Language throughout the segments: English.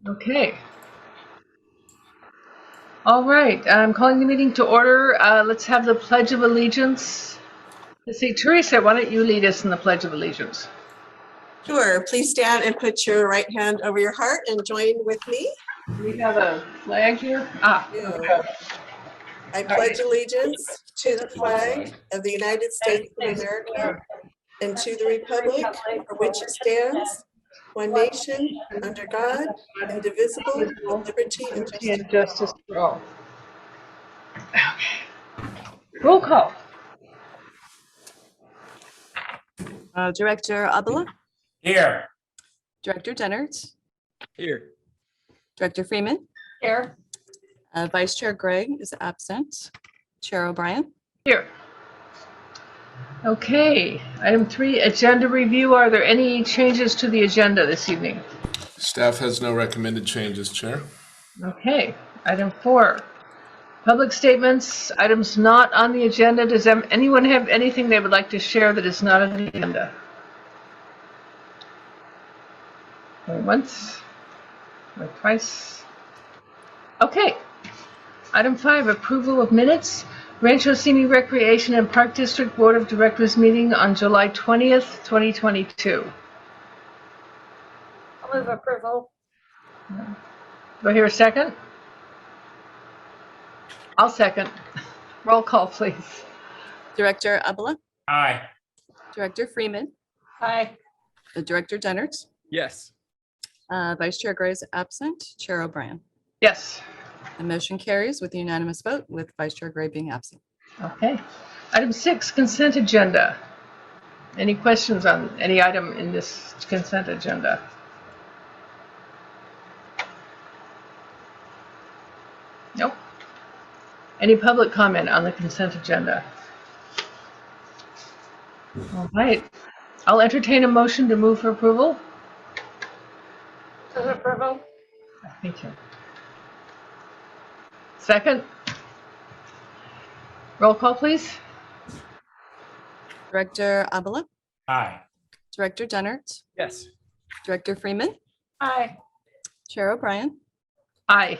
Okay. All right, I'm calling the meeting to order. Let's have the Pledge of Allegiance. Let's see, Teresa, why don't you lead us in the Pledge of Allegiance? Sure. Please stand and put your right hand over your heart and join with me. Do we have a flag here? Okay. I pledge allegiance to the flag of the United States of America and to the republic for which it stands, one nation, under God, indivisible, with liberty and Liberty and justice. justice for all. Okay. Roll call. Director Abela, Here. Director Dennert, Here. Director Freeman, Here. Vice Chair Gray is absent, Chair O'Brien. Here. Okay, item 3, agenda review. Are there any changes to the agenda this evening? Staff has no recommended changes, Chair. Okay, item 4, public statements, items not on the agenda. Does anyone have anything they would like to share that is not on the agenda? Going once, going twice. Okay, item 5, approval of minutes. Rancho Simi Recreation and Park District Board of Directors meeting on July 20th, 2022. I'll move approval. Do I hear a second? I'll second. Roll call, please. Director Abela, Aye. Director Freeman, Aye. Director Dennert, Yes. Vice Chair Gray is absent, Chair O'Brien. Yes. The motion carries with a unanimous vote with Vice Chair Gray being absent. Okay. Item 6, consent agenda. Any questions on any item in this consent agenda? Nope. Any public comment on the consent agenda? All right. I'll entertain a motion to move for approval. Move approval. Thank you. Second. Roll call, please. Director Abela, Aye. Director Dennert, Yes. Director Freeman, Aye. Chair O'Brien. Aye.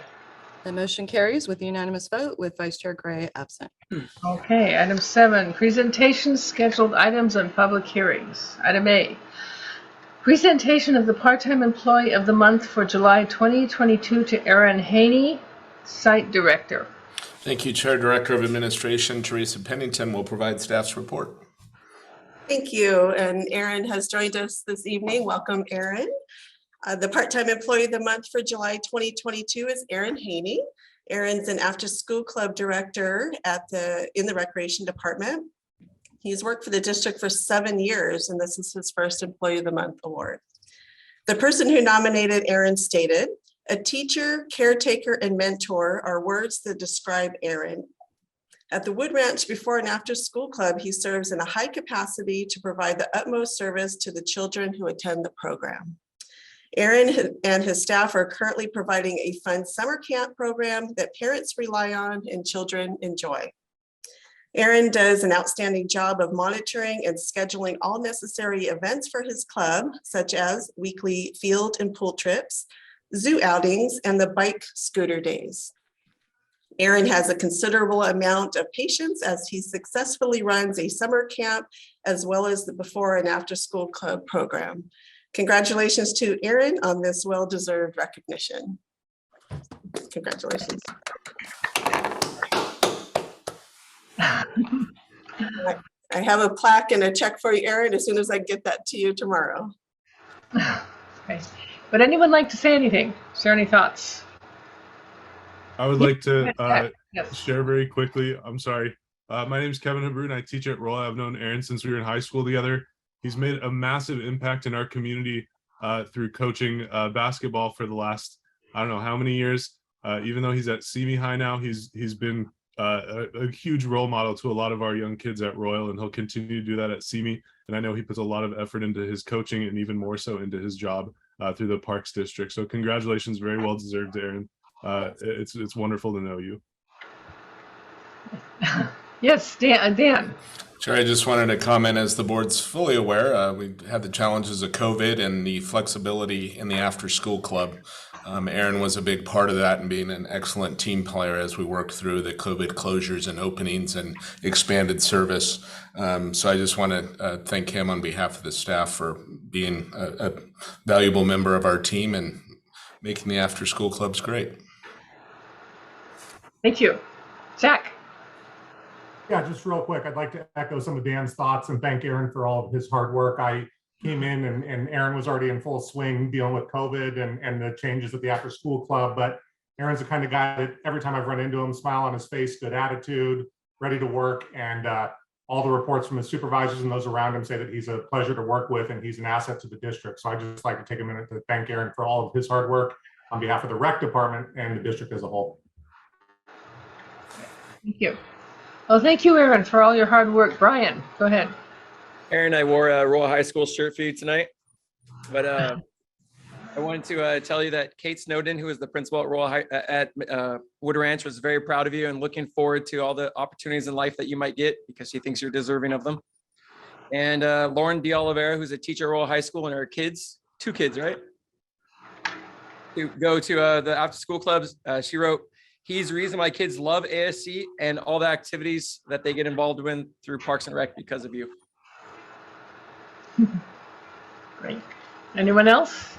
The motion carries with a unanimous vote with Vice Chair Gray absent. Okay, item 7, presentations, scheduled items, and public hearings. Item A, presentation of the part-time employee of the month for July 2022 to Erin Haney, Site Director. Thank you, Chair. Director of Administration Teresa Pennington will provide staff's report. Thank you. And Erin has joined us this evening. Welcome, Erin. The part-time employee of the month for July 2022 is Erin Haney. Erin's an after-school club director in the recreation department. He's worked for the district for 7 years, and this is his first Employee of the Month award. The person who nominated Erin stated, "A teacher, caretaker, and mentor are words that describe Erin. At the Wood Ranch before and after school club, he serves in a high capacity to provide the utmost service to the children who attend the program." Erin and his staff are currently providing a fun summer camp program that parents rely on and children enjoy. Erin does an outstanding job of monitoring and scheduling all necessary events for his club, such as weekly field and pool trips, zoo outings, and the bike scooter days. Erin has a considerable amount of patience as he successfully runs a summer camp as well as the before and after school club program. Congratulations to Erin on this well-deserved recognition. Congratulations. I have a plaque and a check for you, Erin, as soon as I get that to you tomorrow. Okay. Would anyone like to say anything? Share any thoughts? I would like to Yes. share very quickly. I'm sorry. My name is Kevin Habrut, and I teach at Royal. I've known Aaron since we were in high school together. He's made a massive impact in our community through coaching basketball for the last, I don't know how many years. Even though he's at Simi High now, he's been a huge role model to a lot of our young kids at Royal, and he'll continue to do that at Simi. And I know he puts a lot of effort into his coaching and even more so into his job through the Parks District. So congratulations, very well deserved, Aaron. It's wonderful to know you. Yes, Dan. Chair, I just wanted to comment, as the board's fully aware, we had the challenges of COVID and the flexibility in the after-school club. Aaron was a big part of that and being an excellent team player as we worked through the COVID closures and openings and expanded service. So I just want to thank him on behalf of the staff for being a valuable member of our team and making the after-school clubs great. Thank you. Zach? Yeah, just real quick, I'd like to echo some of Dan's thoughts and thank Aaron for all of his hard work. I came in and Aaron was already in full swing dealing with COVID and the changes at the after school club. But Aaron's the kind of guy that every time I've run into him, smile on his face, good attitude, ready to work. And all the reports from his supervisors and those around him say that he's a pleasure to work with and he's an asset to the district. So I just like to take a minute to thank Aaron for all of his hard work on behalf of the rec department and the district as a whole. Thank you. Well, thank you, Aaron, for all your hard work. Brian, go ahead. Aaron, I wore a Royal High School shirt for you tonight, but I wanted to tell you that Kate Snowden, who is the principal at Wood Ranch, was very proud of you and looking forward to all the opportunities in life that you might get because she thinks you're deserving of them. And Lauren De Oliveira, who's a teacher at Royal High School, and her kids, 2 kids, right? To go to the after school clubs. She wrote, "He's the reason my kids love ASC and all the activities that they get involved in through Parks and Rec because of you." Great. Anyone else?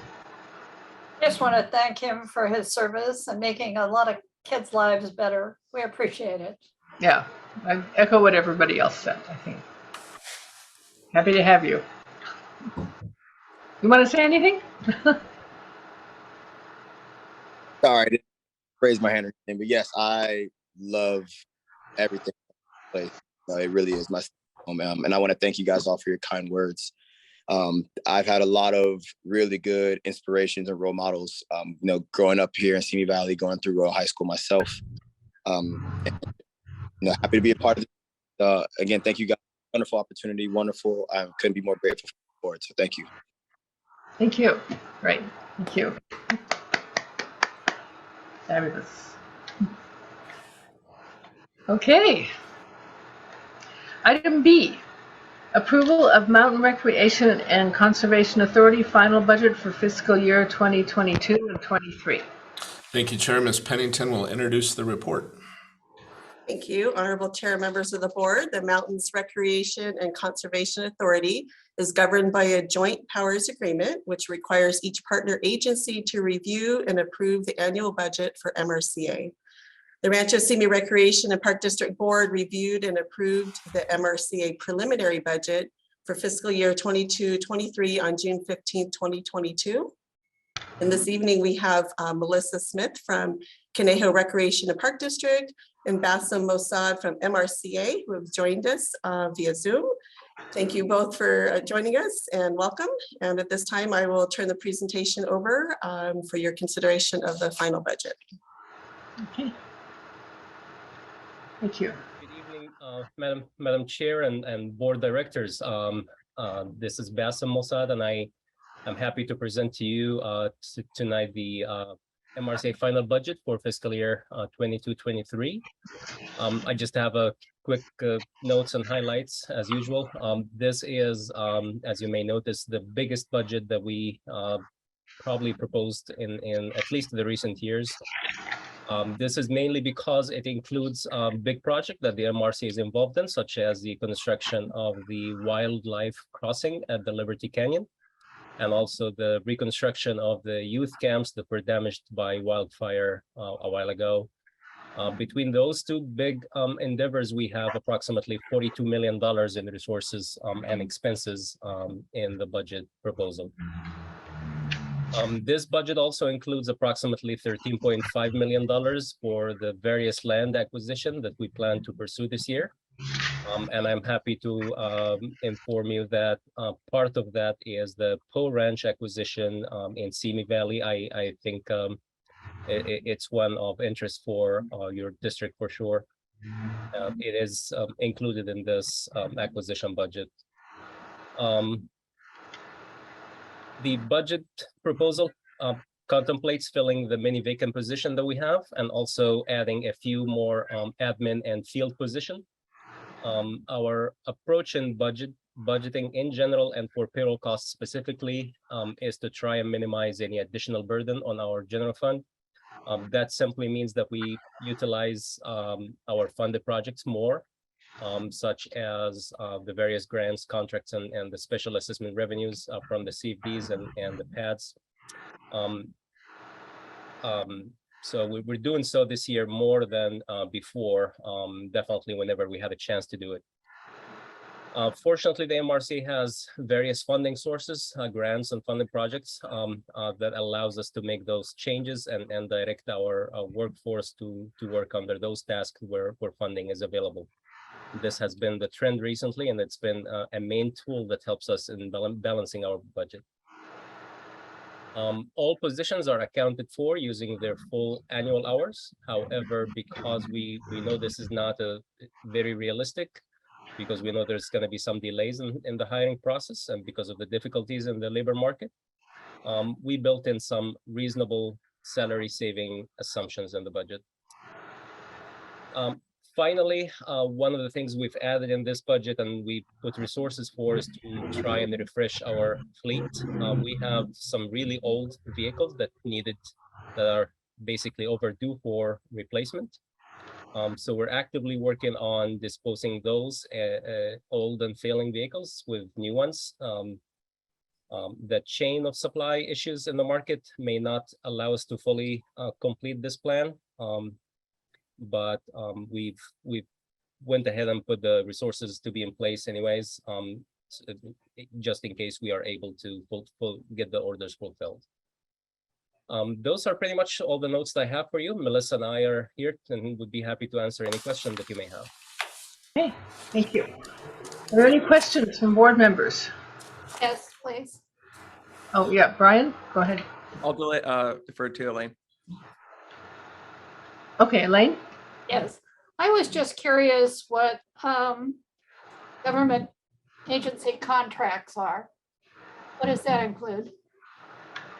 Just want to thank him for his service and making a lot of kids' lives better. We appreciate it. Yeah, I echo what everybody else said, I think. Happy to have you. You want to say anything? Sorry, I didn't raise my hand or anything, but yes, I love everything. It really is my home, and I want to thank you guys all for your kind words. I've had a lot of really good inspirations and role models, growing up here in Simi Valley, going through Royal High School myself. Happy to be a part of it. Again, thank you guys. Wonderful opportunity. Wonderful. I couldn't be more grateful for it. So thank you. Thank you. Great. Thank you. Fabulous. Okay. Item B, approval of Mountain Recreation and Conservation Authority final budget for fiscal year 2022 and 23. Thank you, Chair. Ms. Pennington will introduce the report. Thank you, honorable chair, members of the board. The Mountains Recreation and Conservation Authority is governed by a joint powers agreement, which requires each partner agency to review and approve the annual budget for MRCA. The Rancho Simi Recreation and Park District Board reviewed and approved the MRCA preliminary budget for fiscal year 22-23 on June 15, 2022. And this evening we have Melissa Smith from Conejo Recreation and Park District and Bassem Mossad from MRCA, who have joined us via Zoom. Thank you both for joining us and welcome. And at this time, I will turn the presentation over for your consideration of the final budget. Okay. Thank you. Good evening, Madam Chair and Board Directors. This is Bassem Mossad, and I'm happy to present to you tonight the MRCA final budget for fiscal year 22-23. I just have a quick notes and highlights as usual. This is, as you may notice, the biggest budget that we probably proposed in at least the recent years. This is mainly because it includes a big project that the MRCA is involved in, such as the construction of the wildlife crossing at the Liberty Canyon, and also the reconstruction of the youth camps that were damaged by wildfire a while ago. Between those two big endeavors, we have approximately $42 million in resources and expenses in the budget proposal. This budget also includes approximately $13.5 million for the various land acquisition that we plan to pursue this year. And I'm happy to inform you that part of that is the Poe Ranch acquisition in Simi Valley. I think it's one of interest for your district for sure. It is included in this acquisition budget. The budget proposal contemplates filling the many vacant position that we have and also adding a few more admin and field position. Our approach in budget budgeting in general and for payroll costs specifically is to try and minimize any additional burden on our general fund. That simply means that we utilize our funded projects more, such as the various grants, contracts, and the special assessment revenues from the CFDs and the PADs. So we're doing so this year more than before, definitely whenever we had a chance to do it. Fortunately, the MRC has various funding sources, grants and funded projects that allows us to make those changes and direct our workforce to work under those tasks where funding is available. This has been the trend recently, and it's been a main tool that helps us in balancing our budget. All positions are accounted for using their full annual hours. However, because we know this is not very realistic, because we know there's going to be some delays in the hiring process, and because of the difficulties in the labor market, we built in some reasonable salary saving assumptions in the budget. Finally, one of the things we've added in this budget and we put resources for is to try and refresh our fleet. We have some really old vehicles that are basically overdue for replacement. So we're actively working on disposing those old and failing vehicles with new ones. The chain of supply issues in the market may not allow us to fully complete this plan. But we've went ahead and put the resources to be in place anyways, just in case we are able to get the orders fulfilled. Those are pretty much all the notes that I have for you. Melissa and I are here and would be happy to answer any questions that you may have. Okay, thank you. Are there any questions from board members? Yes, please. Oh, yeah, Brian, go ahead. I'll defer to Elaine. Okay, Elaine? Yes, I was just curious what government agency contracts are. What does that include?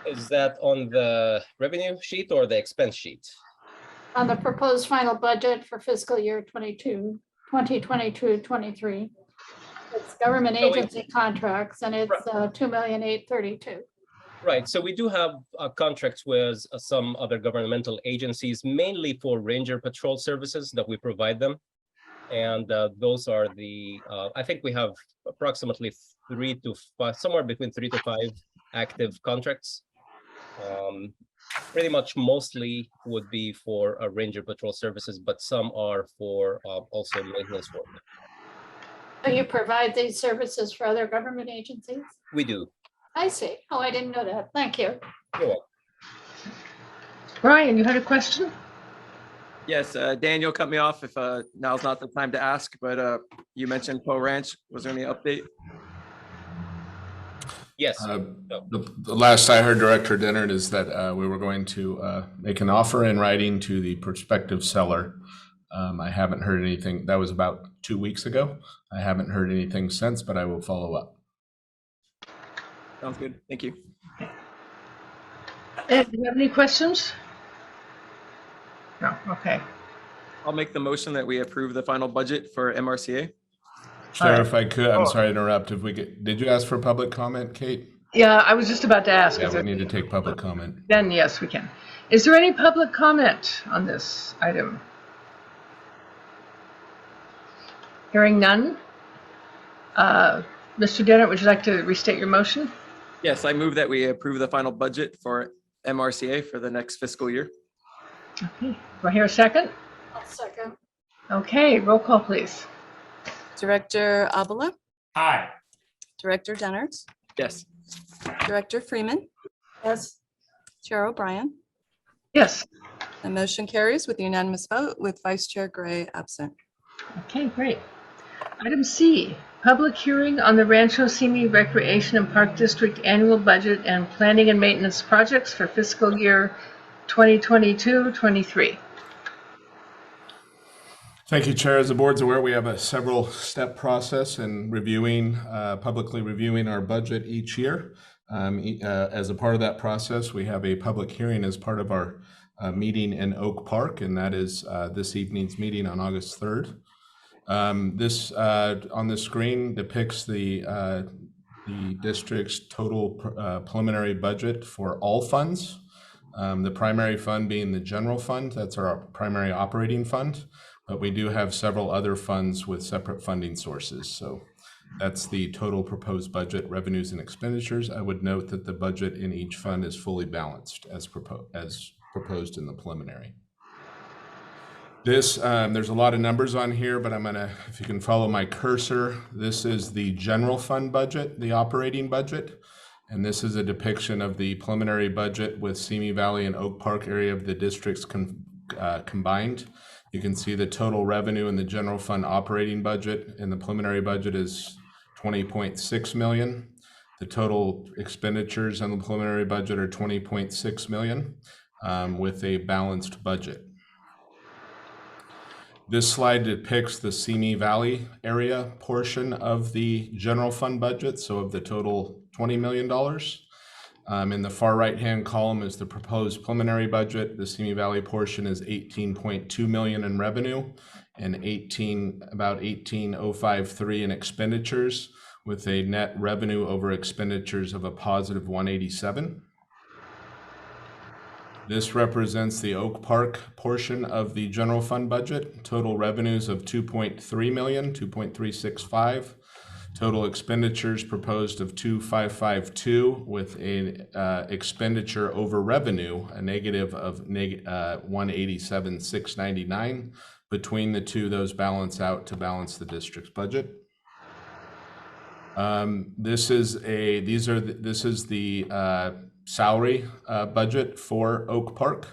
Is that on the revenue sheet or the expense sheet? On the proposed final budget for fiscal year 2022-23. It's government agency contracts and it's 2,832,000. Right, so we do have contracts with some other governmental agencies, mainly for ranger patrol services that we provide them. And those are I think we have approximately 3 to 5, somewhere between 3 to 5 active contracts. Pretty much mostly would be for ranger patrol services, but some are for also maintenance work. So you provide these services for other government agencies? We do. I see. Oh, I didn't know that. Thank you. You're welcome. Brian, you had a question? Yes, Daniel cut me off if now's not the time to ask, but you mentioned Poe Ranch. Was there any update? Yes. The last I heard, Director Dennard, is that we were going to make an offer in writing to the prospective seller. I haven't heard anything. That was about 2 weeks ago. I haven't heard anything since, but I will follow up. Sounds good. Thank you. Ed, do you have any questions? No, okay. I'll make the motion that we approve the final budget for MRCA. Chair, if I could, I'm sorry to interrupt. Did you ask for public comment, Kate? Yeah, I was just about to ask. Yeah, we need to take public comment. Then yes, we can. Is there any public comment on this item? Hearing none. Mr. Dennett, would you like to restate your motion? Yes, I move that we approve the final budget for MRCA for the next fiscal year. Okay, do I hear a second? I'll second. Okay, roll call, please. Director Abela, Aye. Director Dennard, Yes. Director Freeman, Yes. Chair O'Brien. Yes. The motion carries with a unanimous vote with Vice Chair Gray absent. Okay, great. Item C, public hearing on the Rancho Simi Recreation and Park District annual budget and planning and maintenance projects for fiscal year 2022-23. Thank you, Chair. As the board's aware, we have a several-step process in publicly reviewing our budget each year. As a part of that process, we have a public hearing as part of our meeting in Oak Park, and that is this evening's meeting on August 3rd. This on the screen depicts the district's total preliminary budget for all funds. The primary fund being the general fund, that's our primary operating fund, but we do have several other funds with separate funding sources. So that's the total proposed budget, revenues and expenditures. I would note that the budget in each fund is fully balanced as proposed in the preliminary. This, there's a lot of numbers on here, but I'm gonna, if you can follow my cursor, this is the general fund budget, the operating budget. And this is a depiction of the preliminary budget with Simi Valley and Oak Park area of the districts combined. You can see the total revenue in the general fund operating budget in the preliminary budget is 20.6 million. The total expenditures on the preliminary budget are 20.6 million with a balanced budget. This slide depicts the Simi Valley area portion of the general fund budget, so of the total $20 million. In the far right-hand column is the proposed preliminary budget. The Simi Valley portion is 18.2 million in revenue and about 18,053 in expenditures, with a net revenue over expenditures of a positive 187. This represents the Oak Park portion of the general fund budget. Total revenues of 2.3 million, 2.365. Total expenditures proposed of 2,552 with a expenditure over revenue, a negative of 187,699. Between the two, those balance out to balance the district's budget. This is the salary budget for Oak Park,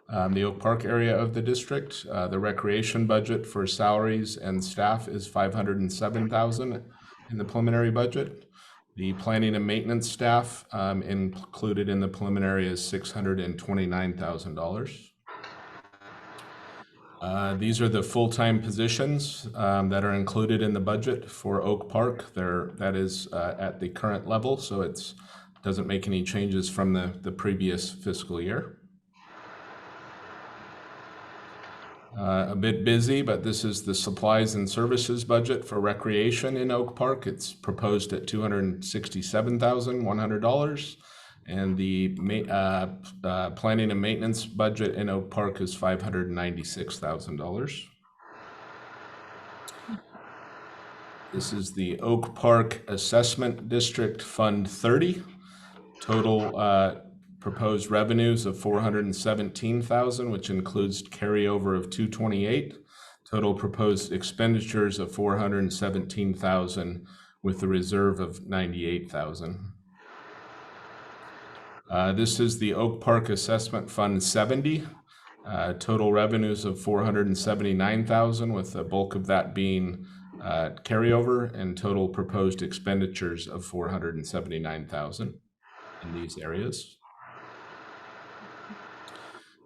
the Oak Park area of the district. The recreation budget for salaries and staff is $507,000 in the preliminary budget. The planning and maintenance staff included in the preliminary is $629,000. These are the full-time positions that are included in the budget for Oak Park. That is at the current level, so it doesn't make any changes from the previous fiscal year. A bit busy, but this is the supplies and services budget for recreation in Oak Park. It's proposed at $267,100. And the planning and maintenance budget in Oak Park is $596,000. This is the Oak Park Assessment District Fund 30. Total proposed revenues of $417,000, which includes carryover of $228,000. Total proposed expenditures of $417,000 with a reserve of $98,000. This is the Oak Park Assessment Fund 70. Total revenues of $479,000, with the bulk of that being carryover, and total proposed expenditures of $479,000 in these areas.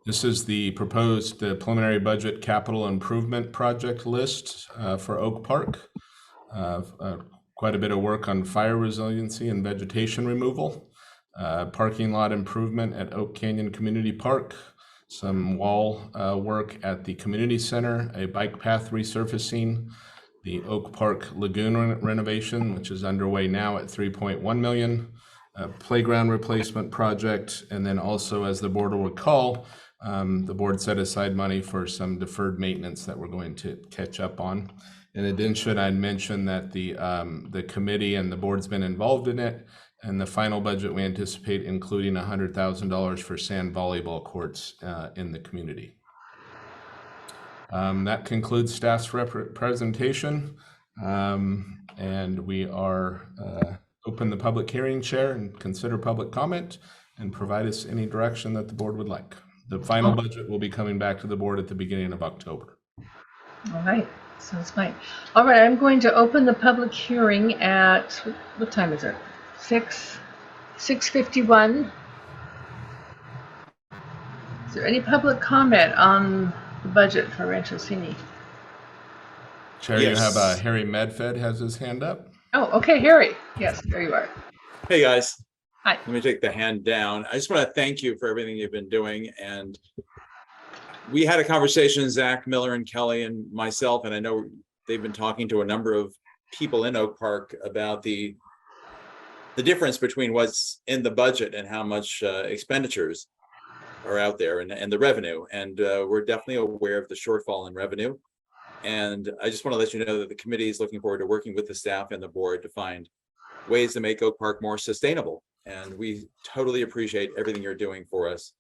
This is the proposed preliminary budget capital improvement project list for Oak Park. Quite a bit of work on fire resiliency and vegetation removal. Parking lot improvement at Oak Canyon Community Park, some wall work at the community center, a bike path resurfacing, the Oak Park Lagoon renovation, which is underway now at $3.1 million, a playground replacement project, and then also, as the board will recall, the board set aside money for some deferred maintenance that we're going to catch up on. In addition, I'd mention that the committee and the board's been involved in it, and the final budget we anticipate including $100,000 for sand volleyball courts in the community. That concludes staff's presentation, and we are open the public hearing, Chair, and consider public comment and provide us any direction that the board would like. The final budget will be coming back to the board at the beginning of October. All right, sounds fine. All right, I'm going to open the public hearing at, what time is it? 6:51. Is there any public comment on the budget for Rancho Cini? Chair, Yes. you have Harry Medfed has his hand up. Oh, okay, Harry. Yes, there you are. Hey, guys. Hi. Let me take the hand down. I just want to thank you for everything you've been doing. And we had a conversation, Zach, Miller, and Kelly, and myself, and I know they've been talking to a number of people in Oak Park about the difference between what's in the budget and how much expenditures are out there and the revenue. And we're definitely aware of the shortfall in revenue. And I just want to let you know that the committee is looking forward to working with the staff and the board to find ways to make Oak Park more sustainable. And we totally appreciate everything you're doing for us.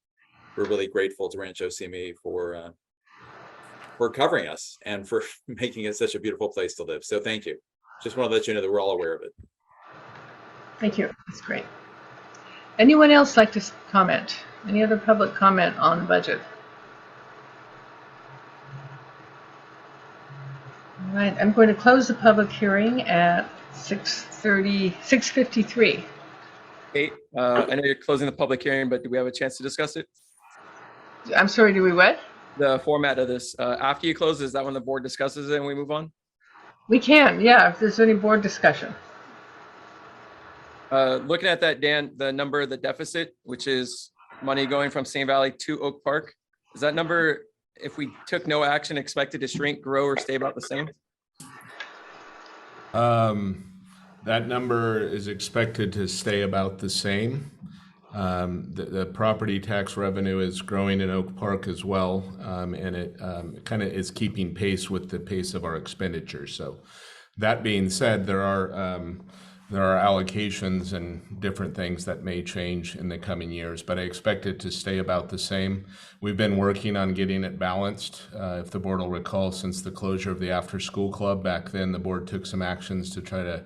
We're really grateful to Rancho CME for covering us and for making it such a beautiful place to live. So thank you. Just want to let you know that we're all aware of it. Thank you. That's great. Anyone else like to comment? Any other public comment on the budget? All right, I'm going to close the public hearing at 6:53. Kate, I know you're closing the public hearing, but do we have a chance to discuss it? I'm sorry, do we what? The format of this, after you close, is that when the board discusses it and we move on? We can, yeah, if there's any board discussion. Looking at that, Dan, the number of the deficit, which is money going from St. Valley to Oak Park, is that number, if we took no action, expected to shrink, grow, or stay about the same? That number is expected to stay about the same. The property tax revenue is growing in Oak Park as well, and it kind of is keeping pace with the pace of our expenditures. So that being said, there are allocations and different things that may change in the coming years, but I expect it to stay about the same. We've been working on getting it balanced. If the board will recall, since the closure of the after-school club back then, the board took some actions to try to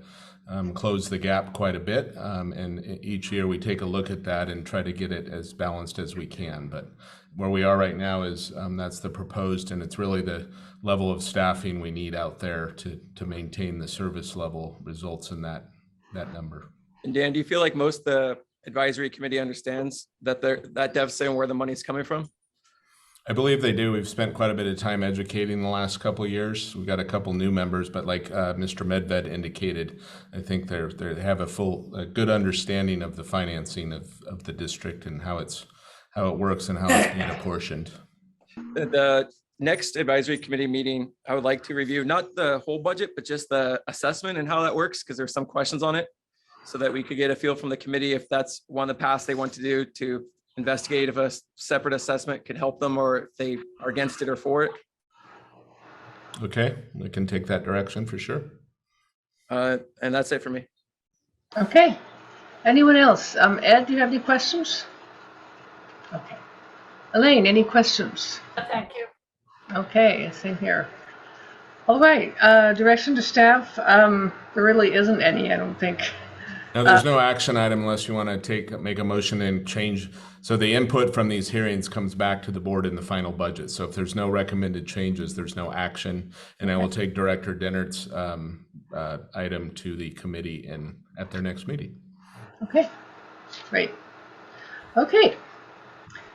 close the gap quite a bit. And each year we take a look at that and try to get it as balanced as we can. But where we are right now is that's the proposed, and it's really the level of staffing we need out there to maintain the service level results in that number. And Dan, do you feel like most of the advisory committee understands that that deficit and where the money's coming from? I believe they do. We've spent quite a bit of time educating the last couple of years. We've got a couple new members, but like Mr. Medved indicated, I think they have a good understanding of the financing of the district and how it works and how it's being apportioned. The next advisory committee meeting, I would like to review not the whole budget, but just the assessment and how that works, because there's some questions on it, so that we could get a feel from the committee if that's one of the paths they want to do to investigate if a separate assessment could help them, or if they are against it or for it. Okay, we can take that direction for sure. And that's it for me. Okay. Anyone else? Ed, do you have any questions? Okay. Elaine, any questions? Thank you. Okay, same here. All right, direction to staff. There really isn't any, I don't think. Now, there's no action item unless you want to make a motion and change. So the input from these hearings comes back to the board in the final budget. So if there's no recommended changes, there's no action. And I will take Director Dennert's item to the committee at their next meeting. Okay, great. Okay.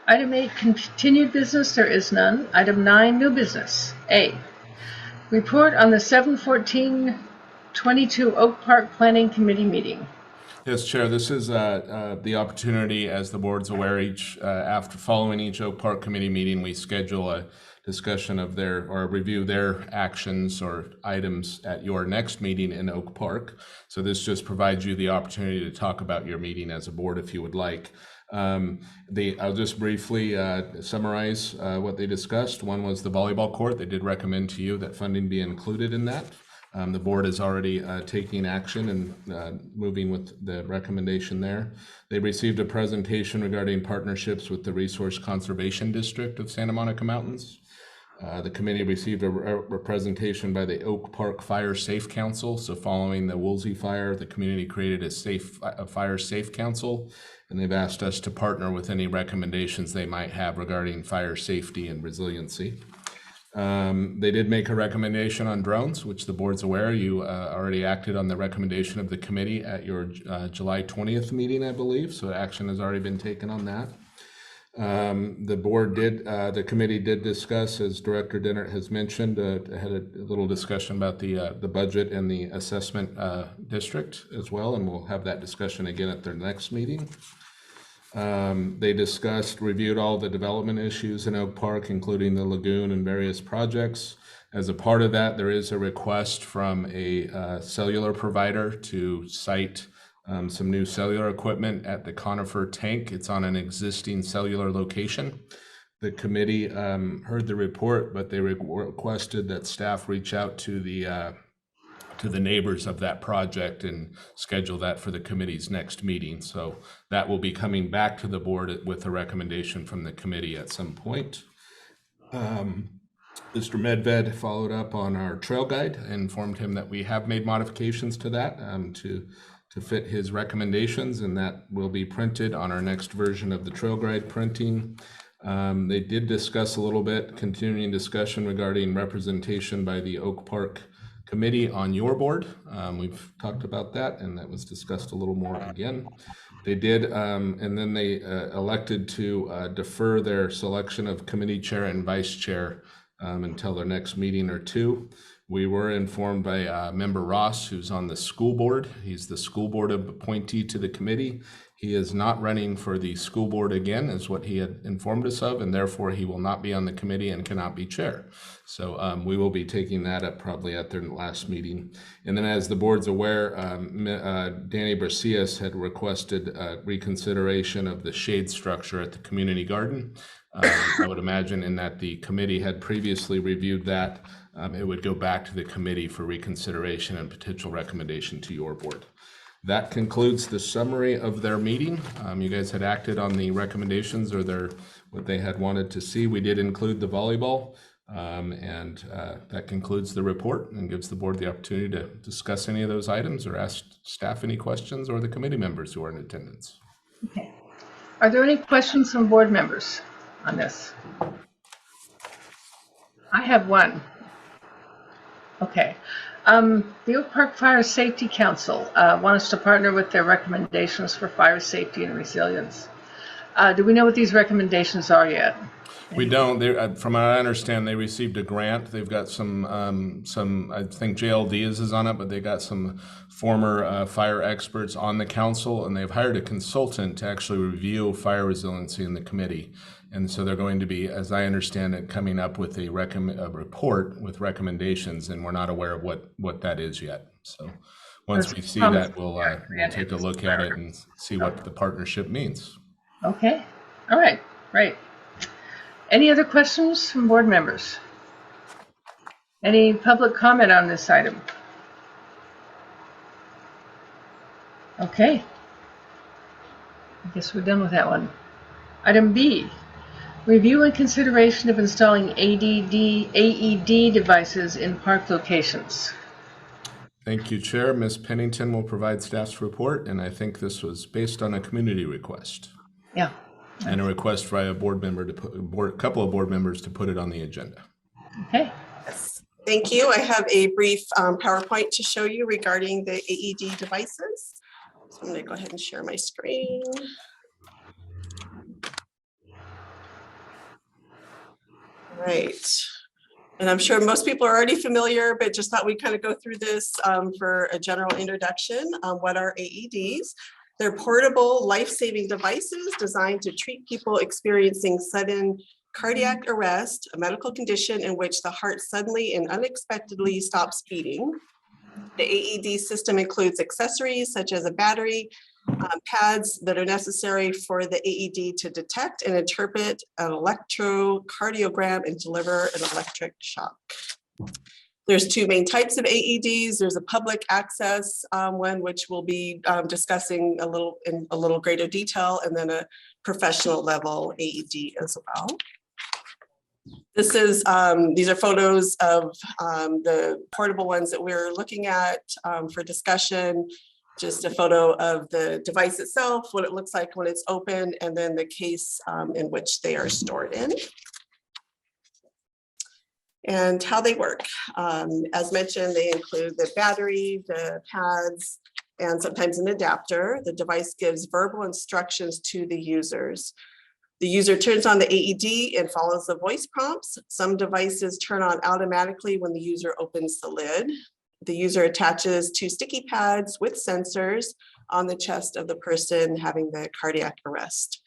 Item 8, continued business, there is none. Item 9, new business. A, report on the 7/14/22 Oak Park Planning Committee meeting. Yes, Chair, this is the opportunity, as the board's aware, following each Oak Park Committee meeting, we schedule a discussion of review their actions or items at your next meeting in Oak Park. So this just provides you the opportunity to talk about your meeting as a board if you would like. I'll just briefly summarize what they discussed. One was the volleyball court. They did recommend to you that funding be included in that. The board is already taking action and moving with the recommendation there. They received a presentation regarding partnerships with the Resource Conservation District of Santa Monica Mountains. The committee received a presentation by the Oak Park Fire Safe Council. So following the Woolsey fire, the community created a fire safe council, and they've asked us to partner with any recommendations they might have regarding fire safety and resiliency. They did make a recommendation on drones, which the board's aware. You already acted on the recommendation of the committee at your July 20th meeting, I believe. So action has already been taken on that. The committee did discuss, as Director Dennert has mentioned, had a little discussion about the budget and the assessment district as well, and we'll have that discussion again at their next meeting. They reviewed all the development issues in Oak Park, including the lagoon and various projects. As a part of that, there is a request from a cellular provider to site some new cellular equipment at the Conifer tank. It's on an existing cellular location. The committee heard the report, but they requested that staff reach out to the neighbors of that project and schedule that for the committee's next meeting. So that will be coming back to the board with a recommendation from the committee at some point. Mr. Medved followed up on our trail guide and informed him that we have made modifications to that to fit his recommendations, and that will be printed on our next version of the trail guide printing. They did discuss a little bit, continuing discussion regarding representation by the Oak Park Committee on your board. We've talked about that, and that was discussed a little more again. They did, and then they elected to defer their selection of committee chair and vice chair until their next meeting or two. We were informed by member Ross, who's on the school board. He's the school board appointee to the committee. He is not running for the school board again, is what he had informed us of, and therefore he will not be on the committee and cannot be chair. So we will be taking that up probably at their last meeting. And then, as the board's aware, Danny Bracias had requested reconsideration of the shade structure at the community garden. I would imagine in that the committee had previously reviewed that. It would go back to the committee for reconsideration and potential recommendation to your board. That concludes the summary of their meeting. You guys had acted on the recommendations or what they had wanted to see. We did include the volleyball, and that concludes the report and gives the board the opportunity to discuss any of those items or ask staff any questions or the committee members who are in attendance. Okay. Are there any questions from board members on this? I have one. Okay. The Oak Park Fire Safety Council want us to partner with their recommendations for fire safety and resilience. Do we know what these recommendations are yet? We don't. From what I understand, they received a grant. They've got some. I think JLD is on it, but they got some former fire experts on the council, and they've hired a consultant to actually review fire resiliency in the committee. And so they're going to be, as I understand it, coming up with a report with recommendations, and we're not aware of what that is yet. So once we see that, we'll take a look at it and see what the partnership means. Okay. All right. Great. Any other questions from board members? Any public comment on this item? Okay. I guess we're done with that one. Item B, review and consideration of installing AED devices in park locations. Thank you, Chair. Ms. Pennington will provide staff's report, and I think this was based on a community request. Yeah. And a request by a board member a couple of board members to put it on the agenda. Okay. Yes. Thank you. I have a brief PowerPoint to show you regarding the AED devices. So I'm going to go ahead and share my screen. All right. And I'm sure most people are already familiar, but just thought we'd kind of go through this for a general introduction. What are AEDs? They're portable, life-saving devices designed to treat people experiencing sudden cardiac arrest, a medical condition in which the heart suddenly and unexpectedly stops beating. The AED system includes accessories such as a battery, pads that are necessary for the AED to detect and interpret an electrocardiogram and deliver an electric shock. There's two main types of AEDs. There's a public access one, which we'll be discussing in a little greater detail, and then a professional level AED as well. This is these are photos of the portable ones that we're looking at for discussion. Just a photo of the device itself, what it looks like when it's open, and then the case in which they are stored in. And how they work. As mentioned, they include the battery, the pads, and sometimes an adapter. The device gives verbal instructions to the users. The user turns on the AED and follows the voice prompts. Some devices turn on automatically when the user opens the lid. The user attaches two sticky pads with sensors on the chest of the person having the cardiac arrest.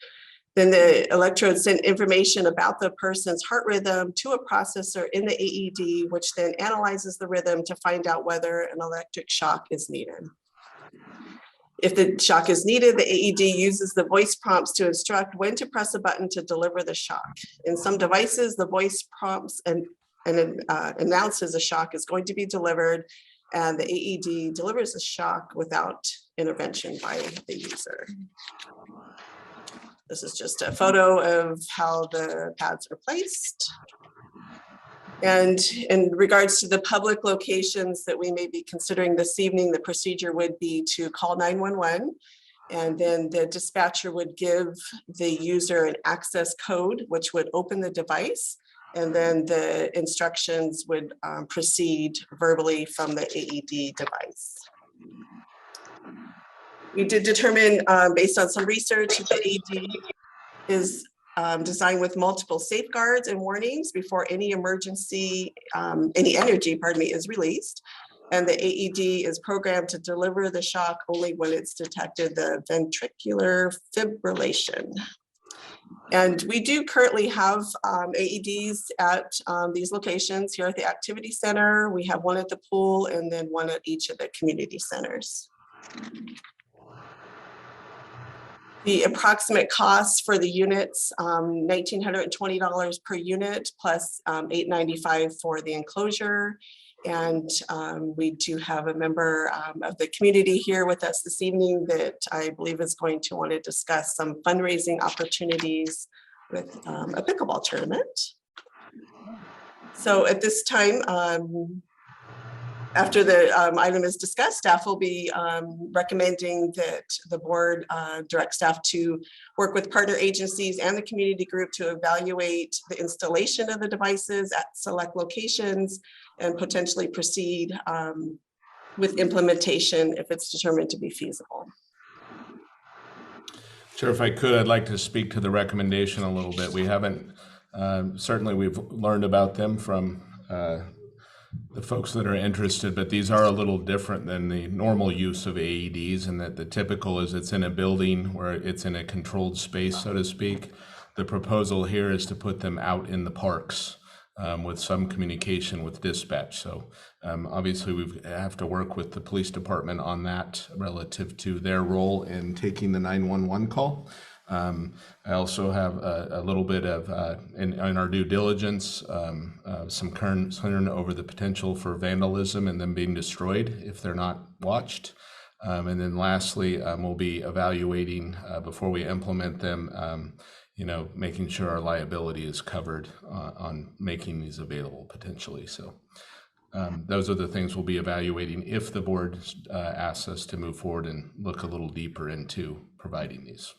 Then the electrode sent information about the person's heart rhythm to a processor in the AED, which then analyzes the rhythm to find out whether an electric shock is needed. If the shock is needed, the AED uses the voice prompts to instruct when to press a button to deliver the shock. In some devices, the voice prompts and announces a shock is going to be delivered, and the AED delivers the shock without intervention by the user. This is just a photo of how the pads are placed. And in regards to the public locations that we may be considering this evening, the procedure would be to call 911, and then the dispatcher would give the user an access code, which would open the device, and then the instructions would proceed verbally from the AED device. We did determine, based on some research, that the AED is designed with multiple safeguards and warnings before any emergency, any energy, pardon me, is released. And the AED is programmed to deliver the shock only when it's detected the ventricular fibrillation. And we do currently have AEDs at these locations. Here at the activity center, we have one at the pool and then one at each of the community centers. The approximate cost for the units, $1,920 per unit plus $895 for the enclosure. And we do have a member of the community here with us this evening that I believe is going to want to discuss some fundraising opportunities with a pickleball tournament. So at this time, after the item is discussed, staff will be recommending that the board direct staff to work with partner agencies and the community group to evaluate the installation of the devices at select locations and potentially proceed with implementation if it's determined to be feasible. Chair, if I could, I'd like to speak to the recommendation a little bit. We haven't, certainly we've learned about them from the folks that are interested, but these are a little different than the normal use of AEDs, and that the typical is it's in a building where it's in a controlled space, so to speak. The proposal here is to put them out in the parks with some communication with dispatch. So obviously we have to work with the police department on that relative to their role in taking the 911 call. I also have a little bit of, in our due diligence, some concern over the potential for vandalism and them being destroyed if they're not watched. And then lastly, we'll be evaluating before we implement them, making sure our liability is covered on making these available potentially. So those are the things we'll be evaluating if the board asks us to move forward and look a little deeper into providing these.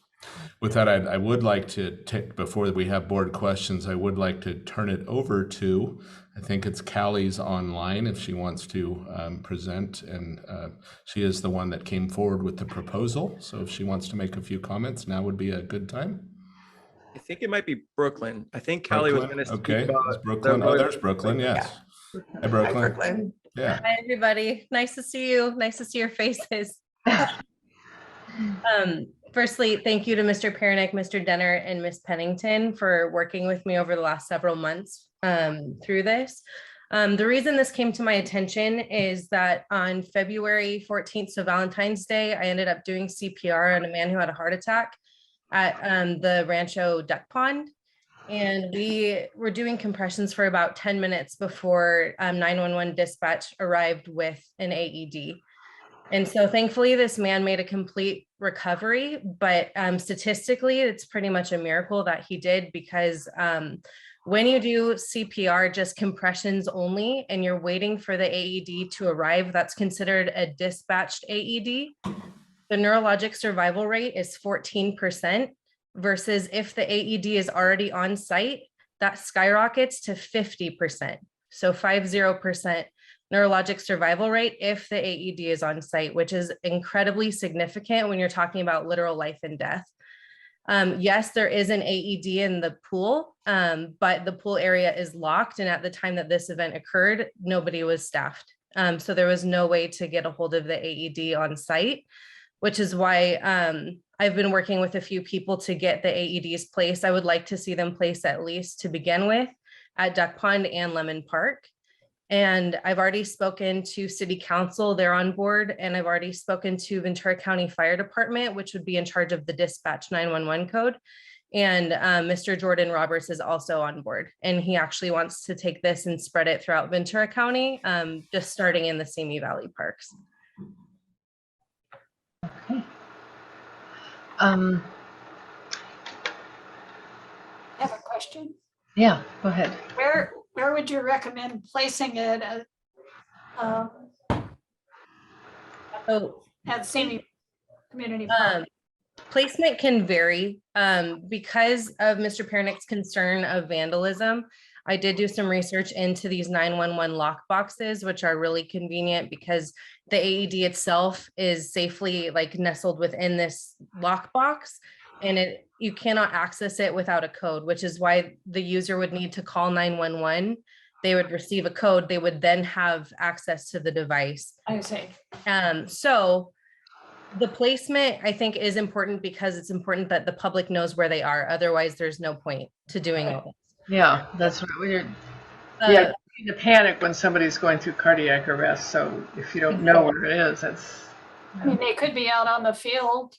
With that, I would like to take, before we have board questions, I would like to turn it over to, I think it's Callie's online if she wants to present, and she is the one that came forward with the proposal. So if she wants to make a few comments, now would be a good time. I think it might be Brooklyn. I think Callie was going to speak Okay, about it's Brooklyn. Oh, there's Brooklyn, yes. Hi, Brooklyn. Hi, Brooklyn. Yeah. Hi, everybody. Nice to see you. Nice to see your faces. Firstly, thank you to Mr. Pernick, Mr. Denner, and Ms. Pennington for working with me over the last several months through this. The reason this came to my attention is that on February 14th, so Valentine's Day, I ended up doing CPR on a man who had a heart attack at the Rancho Duck Pond. And we were doing compressions for about 10 minutes before 911 dispatch arrived with an AED. And so thankfully, this man made a complete recovery, but statistically, it's pretty much a miracle that he did, because when you do CPR, just compressions only, and you're waiting for the AED to arrive, that's considered a dispatched AED. The neurologic survival rate is 14%, versus if the AED is already on site, that skyrockets to 50%. So 50% neurologic survival rate if the AED is on site, which is incredibly significant when you're talking about literal life and death. Yes, there is an AED in the pool, but the pool area is locked. And at the time that this event occurred, nobody was staffed. So there was no way to get a hold of the AED on site, which is why I've been working with a few people to get the AEDs placed. I would like to see them placed at least to begin with at Duck Pond and Lemon Park. And I've already spoken to City Council, they're on board, and I've already spoken to Ventura County Fire Department, which would be in charge of the dispatch 911 code. And Mr. Jordan Roberts is also on board, and he actually wants to take this and spread it throughout Ventura County, just starting in the Simi Valley parks. Okay. I have a question. Yeah, go ahead. Where would you recommend placing it at Simi Community Park? Placement can vary because of Mr. Pernick's concern of vandalism. I did do some research into these 911 lock boxes, which are really convenient because the AED itself is safely like nestled within this lock box, and you cannot access it without a code, which is why the user would need to call 911. They would receive a code. They would then have access to the device. I see. So the placement, I think, is important because it's important that the public knows where they are. Otherwise, there's no point to doing it. Yeah, that's right. When you're, yeah, you panic when somebody's going through cardiac arrest. So if you don't know where it is, that's. I mean, they could be out on the field.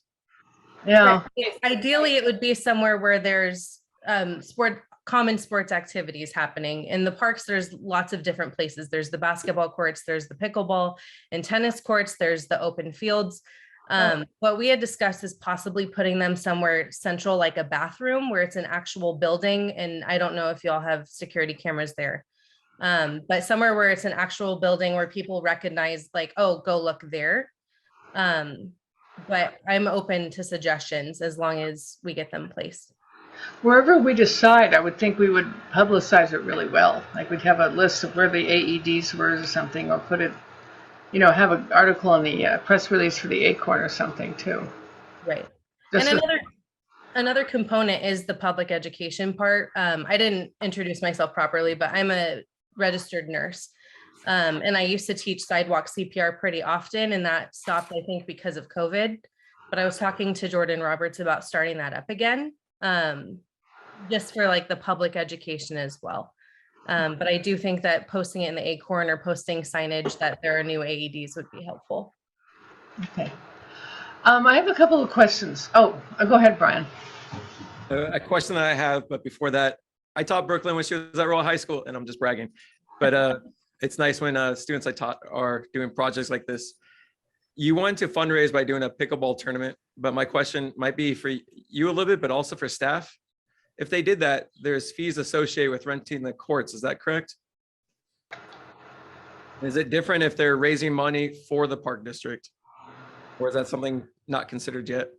Yeah. Ideally, it would be somewhere where there's common sports activities happening. In the parks, there's lots of different places. There's the basketball courts, there's the pickleball and tennis courts, there's the open fields. What we had discussed is possibly putting them somewhere central, like a bathroom where it's an actual building. And I don't know if y'all have security cameras there, but somewhere where it's an actual building where people recognize like, oh, go look there. But I'm open to suggestions as long as we get them placed. Wherever we decide, I would think we would publicize it really well. Like we'd have a list of where the AEDs were or something, or put it, you know, have an article in the press release for the Acorn or something too. Right. Just And another component is the public education part. I didn't introduce myself properly, but I'm a registered nurse. And I used to teach sidewalk CPR pretty often, and that stopped, I think, because of COVID. But I was talking to Jordan Roberts about starting that up again, just for like the public education as well. But I do think that posting it in the Acorn or posting signage that there are new AEDs would be helpful. Okay. I have a couple of questions. Oh, go ahead, Brian. A question that I have, but before that, I taught Brooklyn when she was at Royal High School, and I'm just bragging. But it's nice when students I taught are doing projects like this. You want to fundraise by doing a pickleball tournament, but my question might be for you a little bit, but also for staff. If they did that, there's fees associated with renting the courts. Is that correct? Is it different if they're raising money for the park district? Or is that something not considered yet?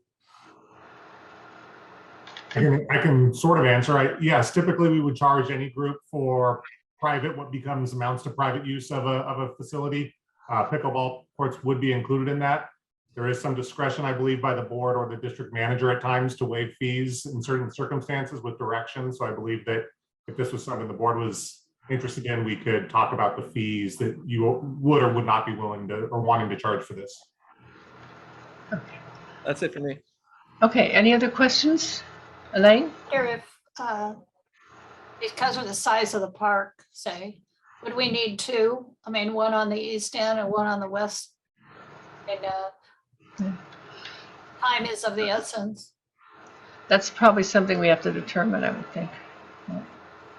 I can sort of answer. Yes, typically we would charge any group for private, what amounts to private use of a facility. Pickleball courts would be included in that. There is some discretion, I believe, by the board or the district manager at times to waive fees in certain circumstances with direction. So I believe that if this was something the board was interested in, we could talk about the fees that you would or would not be willing to or wanting to charge for this. Okay. That's it for me. Okay, any other questions? Elaine? Here, if because of the size of the park, say, would we need two? I mean, one on the east end and one on the west. And time is of the essence. That's probably something we have to determine, I would think.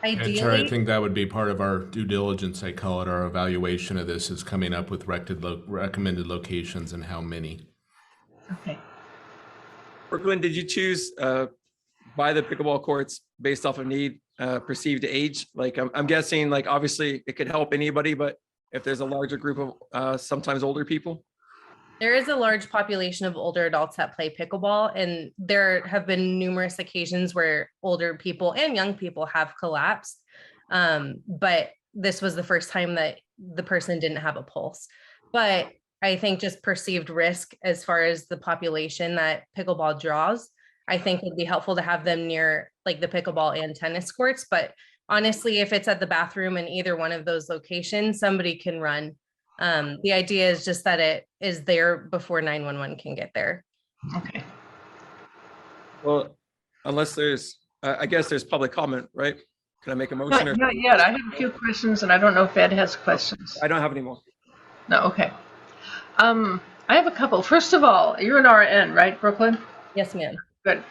Ideally, I think that would be part of our due diligence, I call it, our evaluation of this is coming up with recommended locations and how many. Okay. Brooklyn, did you choose by the pickleball courts based off of need, perceived age? Like I'm guessing, like obviously it could help anybody, but if there's a larger group of sometimes older people. there is a large population of older adults that play pickleball, and there have been numerous occasions where older people and young people have collapsed. But this was the first time that the person didn't have a pulse. But I think just perceived risk as far as the population that pickleball draws, I think would be helpful to have them near like the pickleball and tennis courts. But honestly, if it's at the bathroom in either one of those locations, somebody can run. The idea is just that it is there before 911 can get there. Okay. Well, unless there's, I guess there's public comment, right? Can I make a Not, motion? Or not yet. I have a few questions, and I don't know if Ed has questions. I don't have any more. No, okay. I have a couple. First of all, you're an RN, right, Brooklyn? Yes, ma'am. Good.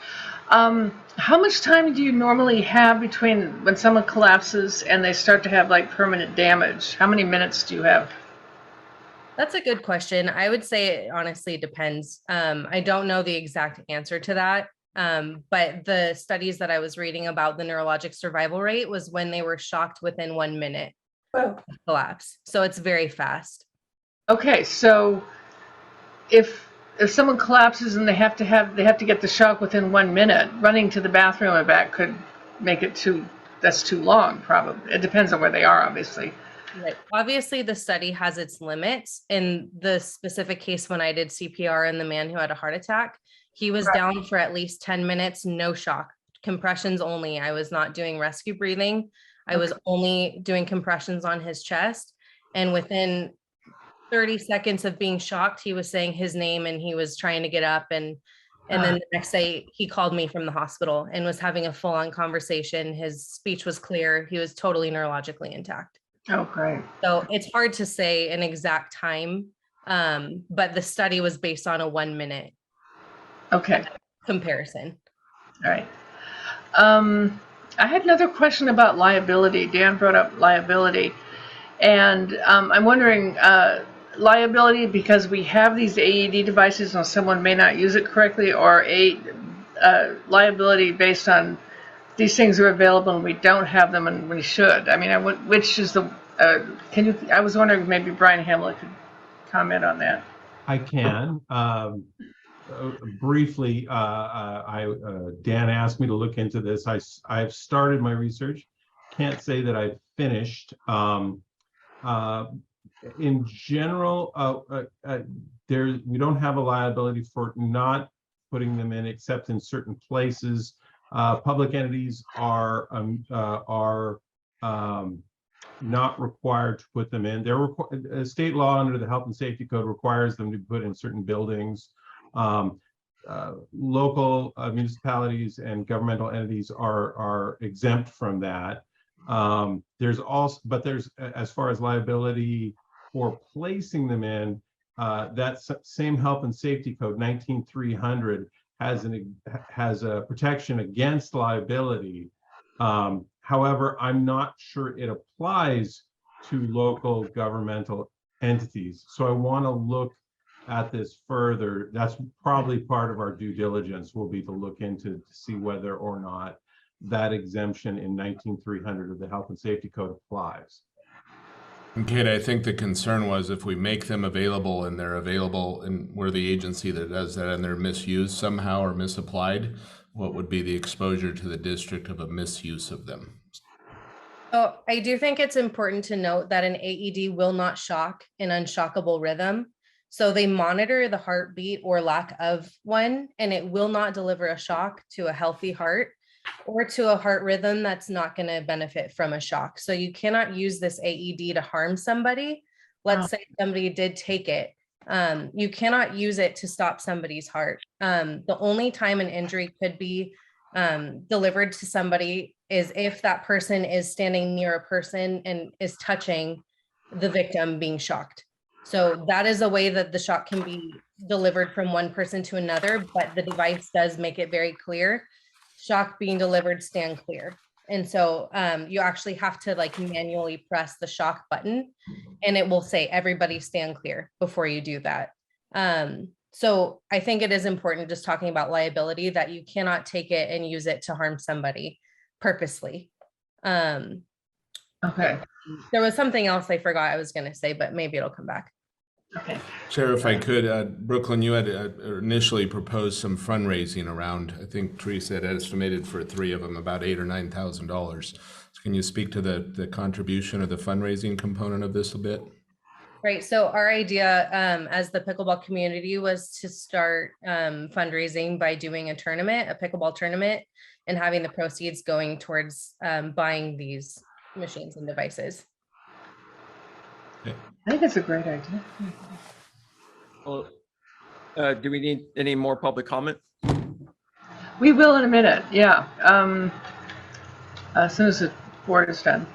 How much time do you normally have between when someone collapses and they start to have like permanent damage? How many minutes do you have? That's a good question. I would say it honestly depends. I don't know the exact answer to that. But the studies that I was reading about the neurologic survival rate was when they were shocked within 1 minute of collapse. So it's very fast. Okay, so if someone collapses and they have to get the shock within 1 minute, running to the bathroom and back could make it that's too long, probably. It depends on where they are, obviously. Right. Obviously, the study has its limits. In the specific case, when I did CPR and the man who had a heart attack, he was down for at least 10 minutes, no shock, compressions only. I was not doing rescue breathing. I was only doing compressions on his chest. And within 30 seconds of being shocked, he was saying his name and he was trying to get up. And then the next day he called me from the hospital and was having a full-on conversation. His speech was clear. He was totally neurologically intact. Oh, great. So it's hard to say an exact time, but the study was based on a 1 minute comparison. All right. I had another question about liability. Dan brought up liability. And I'm wondering, liability because we have these AED devices and someone may not use it correctly, or liability based on these things are available and we don't have them and we should. I mean, which is the, I was wondering if maybe Brian Hamlet could comment on that. I can. Briefly, Dan asked me to look into this. I've started my research. Can't say that I've finished. In general, we don't have a liability for not putting them in, except in certain places. Public entities are not required to put them in. State law under the Health and Safety Code requires them to be put in certain buildings. Local municipalities and governmental entities are exempt from that. There's as far as liability for placing them in, that same Health and Safety Code 19300 has a protection against liability. However, I'm not sure it applies to local governmental entities. So I want to look at this further. That's probably part of our due diligence, will be to look into to see whether or not that exemption in 19300 of the Health and Safety Code applies. And Kate, I think the concern was if we make them available and they're available and we're the agency that does that and they're misused somehow or misapplied, what would be the exposure to the district of a misuse of them? Oh, I do think it's important to note that an AED will not shock an unshockable rhythm. So they monitor the heartbeat or lack of one, and it will not deliver a shock to a healthy heart or to a heart rhythm that's not going to benefit from a shock. So you cannot use this AED to harm somebody. Let's say somebody did take it. You cannot use it to stop somebody's heart. The only time an injury could be delivered to somebody is if that person is standing near a person and is touching the victim being shocked. So that is a way that the shock can be delivered from one person to another, but the device does make it very clear. Shock being delivered, stand clear. And so you actually have to like manually press the shock button and it will say everybody stand clear before you do that. So I think it is important, just talking about liability, that you cannot take it and use it to harm somebody purposely. Okay. There was something else I forgot I was going to say, but maybe it'll come back. Okay. Chair, if I could, Brooklyn, you had initially proposed some fundraising around, I think Teresa had estimated for 3 of them about $8,000 or $9,000. So can you speak to the contribution or the fundraising component of this a bit? Right. So our idea as the pickleball community was to start fundraising by doing a tournament, a pickleball tournament, and having the proceeds going towards buying these machines and devices. I think it's a great idea. Well, do we need any more public comment? We will in a minute, yeah. As soon as the board is done.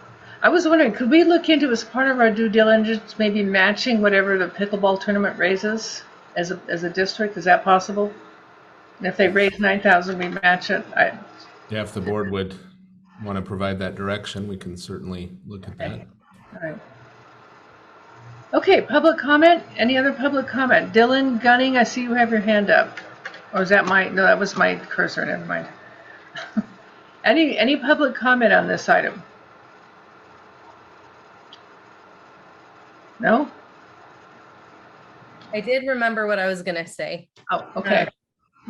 I was wondering, could we look into, as part of our due diligence, maybe matching whatever the pickleball tournament raises as a district? Is that possible? And if they raise 9,000, we match it. Yeah, if the board would want to provide that direction, we can certainly look at that. All right. Okay, public comment? Any other public comment? Dylan Gunning, I see you have your hand up. Or is that no, that was my cursor, never mind. Any public comment on this item? No? I did remember what I was gonna say. Oh, okay.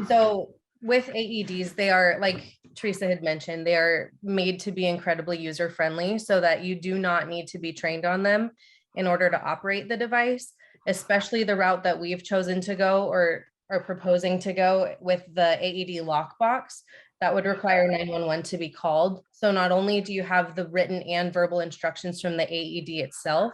So with AEDs, they are, like Teresa had mentioned, they are made to be incredibly user-friendly so that you do not need to be trained on them in order to operate the device, especially the route that we've chosen to go or are proposing to go with the AED lockbox. That would require 911 to be called. So not only do you have the written and verbal instructions from the AED itself,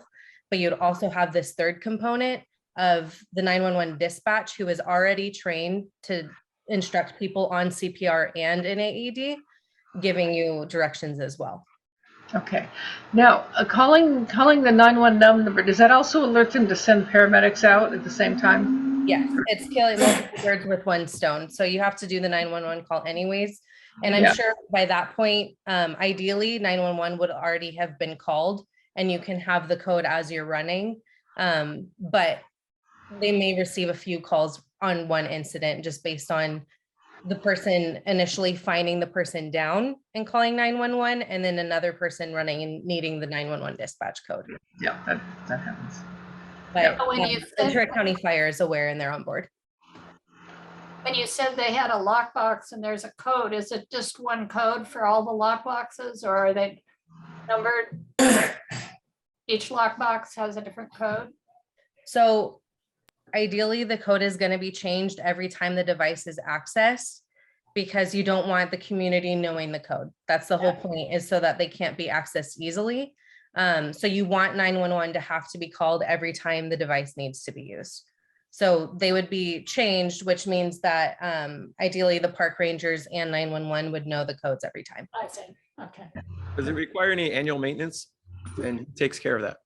but you'd also have this third component of the 911 dispatch, who is already trained to instruct people on CPR and an AED, giving you directions as well. Okay. Now, calling the 911 number, does that also alert them to send paramedics out at the same time? Yes, it's killing multiple birds with one stone. So you have to do the 911 call anyways. And I'm sure by that point, ideally 911 would already have been called and you can have the code as you're running. But they may receive a few calls on one incident just based on the person initially finding the person down and calling 911 and then another person running and needing the 911 dispatch code. Yeah, that happens. But When you Ventura County Fire is aware and they're on board. When you said they had a lockbox and there's a code, is it just one code for all the lockboxes or are they numbered? Each lockbox has a different code? So ideally, the code is going to be changed every time the device is accessed because you don't want the community knowing the code. That's the whole point, is so that they can't be accessed easily. So you want 911 to have to be called every time the device needs to be used. So they would be changed, which means that ideally the park rangers and 911 would know the codes every time. I see. Okay. Does it require any annual maintenance? And who takes care of that?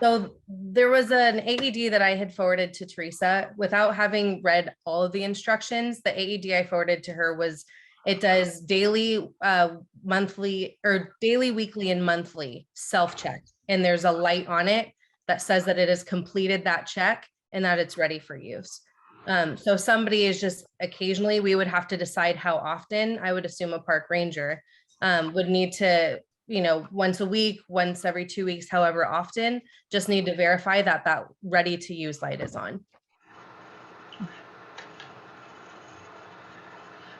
So there was an AED that I had forwarded to Teresa without having read all of the instructions. The AED I forwarded to her was, it does daily, monthly, or daily, weekly, and monthly self-check. And there's a light on it that says that it has completed that check and that it's ready for use. So somebody is just occasionally, we would have to decide how often. I would assume a park ranger would need to, once a week, once every 2 weeks, however often, just need to verify that that ready to use light is on.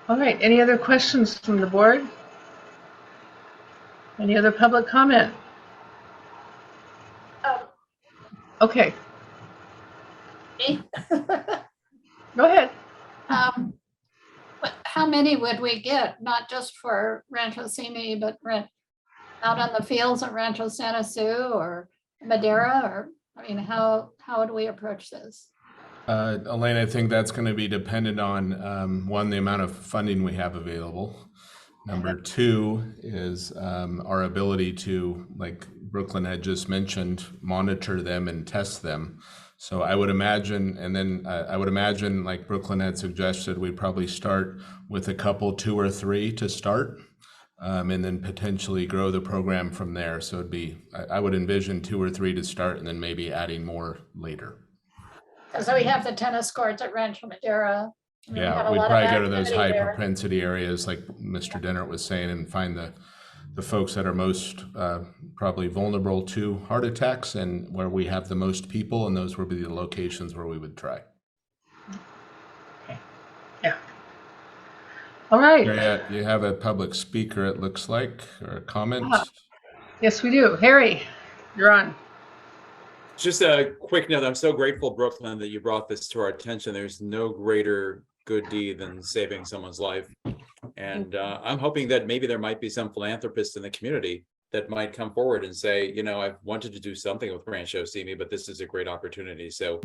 All right, any other questions from the board? Any other public comment? Okay. Me? Go ahead. How many would we get? Not just for Rancho Simi, but out on the fields at Rancho Santa Su or Madera, or, I mean, how would we approach this? Elaine, I think that's going to be dependent on, one, the amount of funding we have available. Number two is our ability to, like Brooklyn had just mentioned, monitor them and test them. So I would imagine, and then I would imagine, like Brooklyn had suggested, we'd probably start with a couple, 2 or 3 to start, and then potentially grow the program from there. So it'd be, I would envision 2 or 3 to start, and then maybe adding more later. So we have the tennis courts at Rancho Madera. Yeah, we'd probably go to those high propensity areas like Mr. Dennert was saying and find the folks that are most probably vulnerable to heart attacks and where we have the most people, and those would be the locations where we would try. Okay. Yeah. All right. You have a public speaker, it looks like, or a comment. Yes, we do. Harry, you're on. Just a quick note. I'm so grateful, Brooklyn, that you brought this to our attention. There's no greater good deed than saving someone's life. And I'm hoping that maybe there might be some philanthropists in the community that might come forward and say, I've wanted to do something with Rancho Simi, but this is a great opportunity. So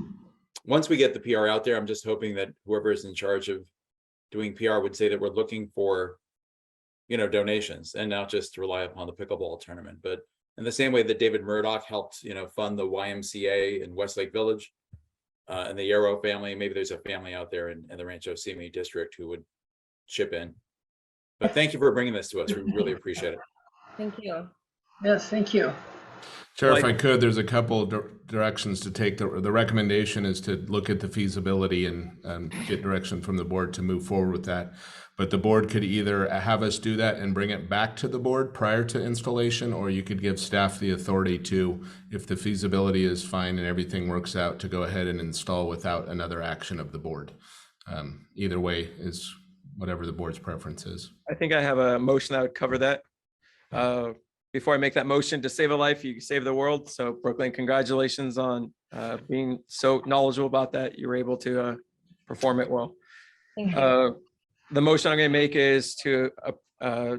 once we get the PR out there, I'm just hoping that whoever is in charge of doing PR would say that we're looking for, donations and not just rely upon the pickleball tournament. But in the same way that David Murdoch helped, fund the YMCA in Westlake Village, and the Yarrow family, maybe there's a family out there in the Rancho Simi district who would chip in. But thank you for bringing this to us. We really appreciate it. Thank you. Yes, thank you. Chair, if I could, there's a couple directions to take. The recommendation is to look at the feasibility and get direction from the board to move forward with that. But the board could either have us do that and bring it back to the board prior to installation, or you could give staff the authority to, if the feasibility is fine and everything works out, to go ahead and install without another action of the board. Either way is whatever the board's preference is. I think I have a motion that would cover that. Before I make that motion, to save a life, you save the world. So Brooklyn, congratulations on being so knowledgeable about that. You were able to perform it well. Thank you. The motion I'm going to make is to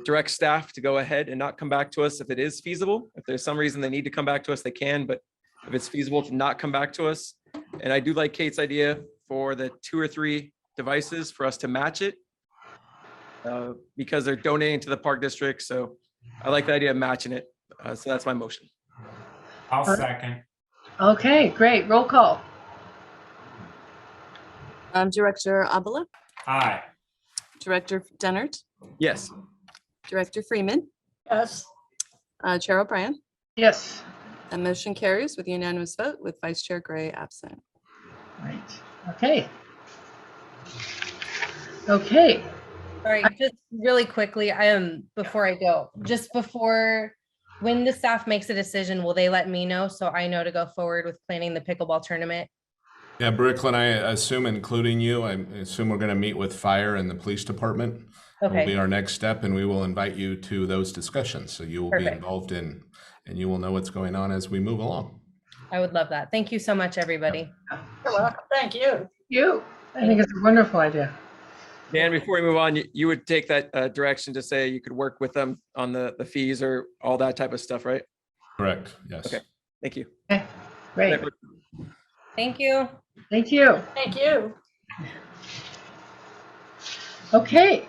direct staff to go ahead and not come back to us if it is feasible. If there's some reason they need to come back to us, they can, but if it's feasible to not come back to us. And I do like Kate's idea for the 2 or 3 devices for us to match it because they're donating to the park district. So I like the idea of matching it. So that's my motion. I'll second. Okay, great. Roll call. Director Abela, Aye. Director Dennert, Yes. Director Freeman, Yes. Chair O'Brien. Yes. That motion carries with a unanimous vote with Vice Chair Gray absent. Right. Okay. Okay. Sorry, just really quickly, before I go, when the staff makes a decision, will they let me know so I know to go forward with planning the pickleball tournament? Yeah, Brooklyn, I assume, including you, I assume we're going to meet with fire and the police department. Okay. Will be our next step, and we will invite you to those discussions. So you will be Perfect. involved in, and you will know what's going on as we move along. I would love that. Thank you so much, everybody. You're welcome. Thank you. I think it's a wonderful idea. Dan, before we move on, you would take that direction to say you could work with them on the fees or all that type of stuff, right? Correct. Yes. Okay. Thank you. Okay, great. Thank you. Thank you. Thank you. Okay.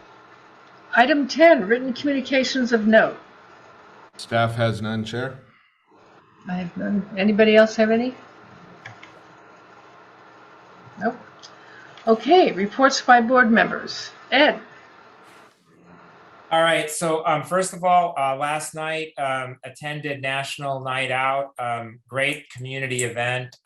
Item 10, written communications of note. Staff has none, Chair. I have none. Anybody else have any? Nope. Okay, reports by board members. Ed. All right. So first of all, last night attended National Night Out, great community event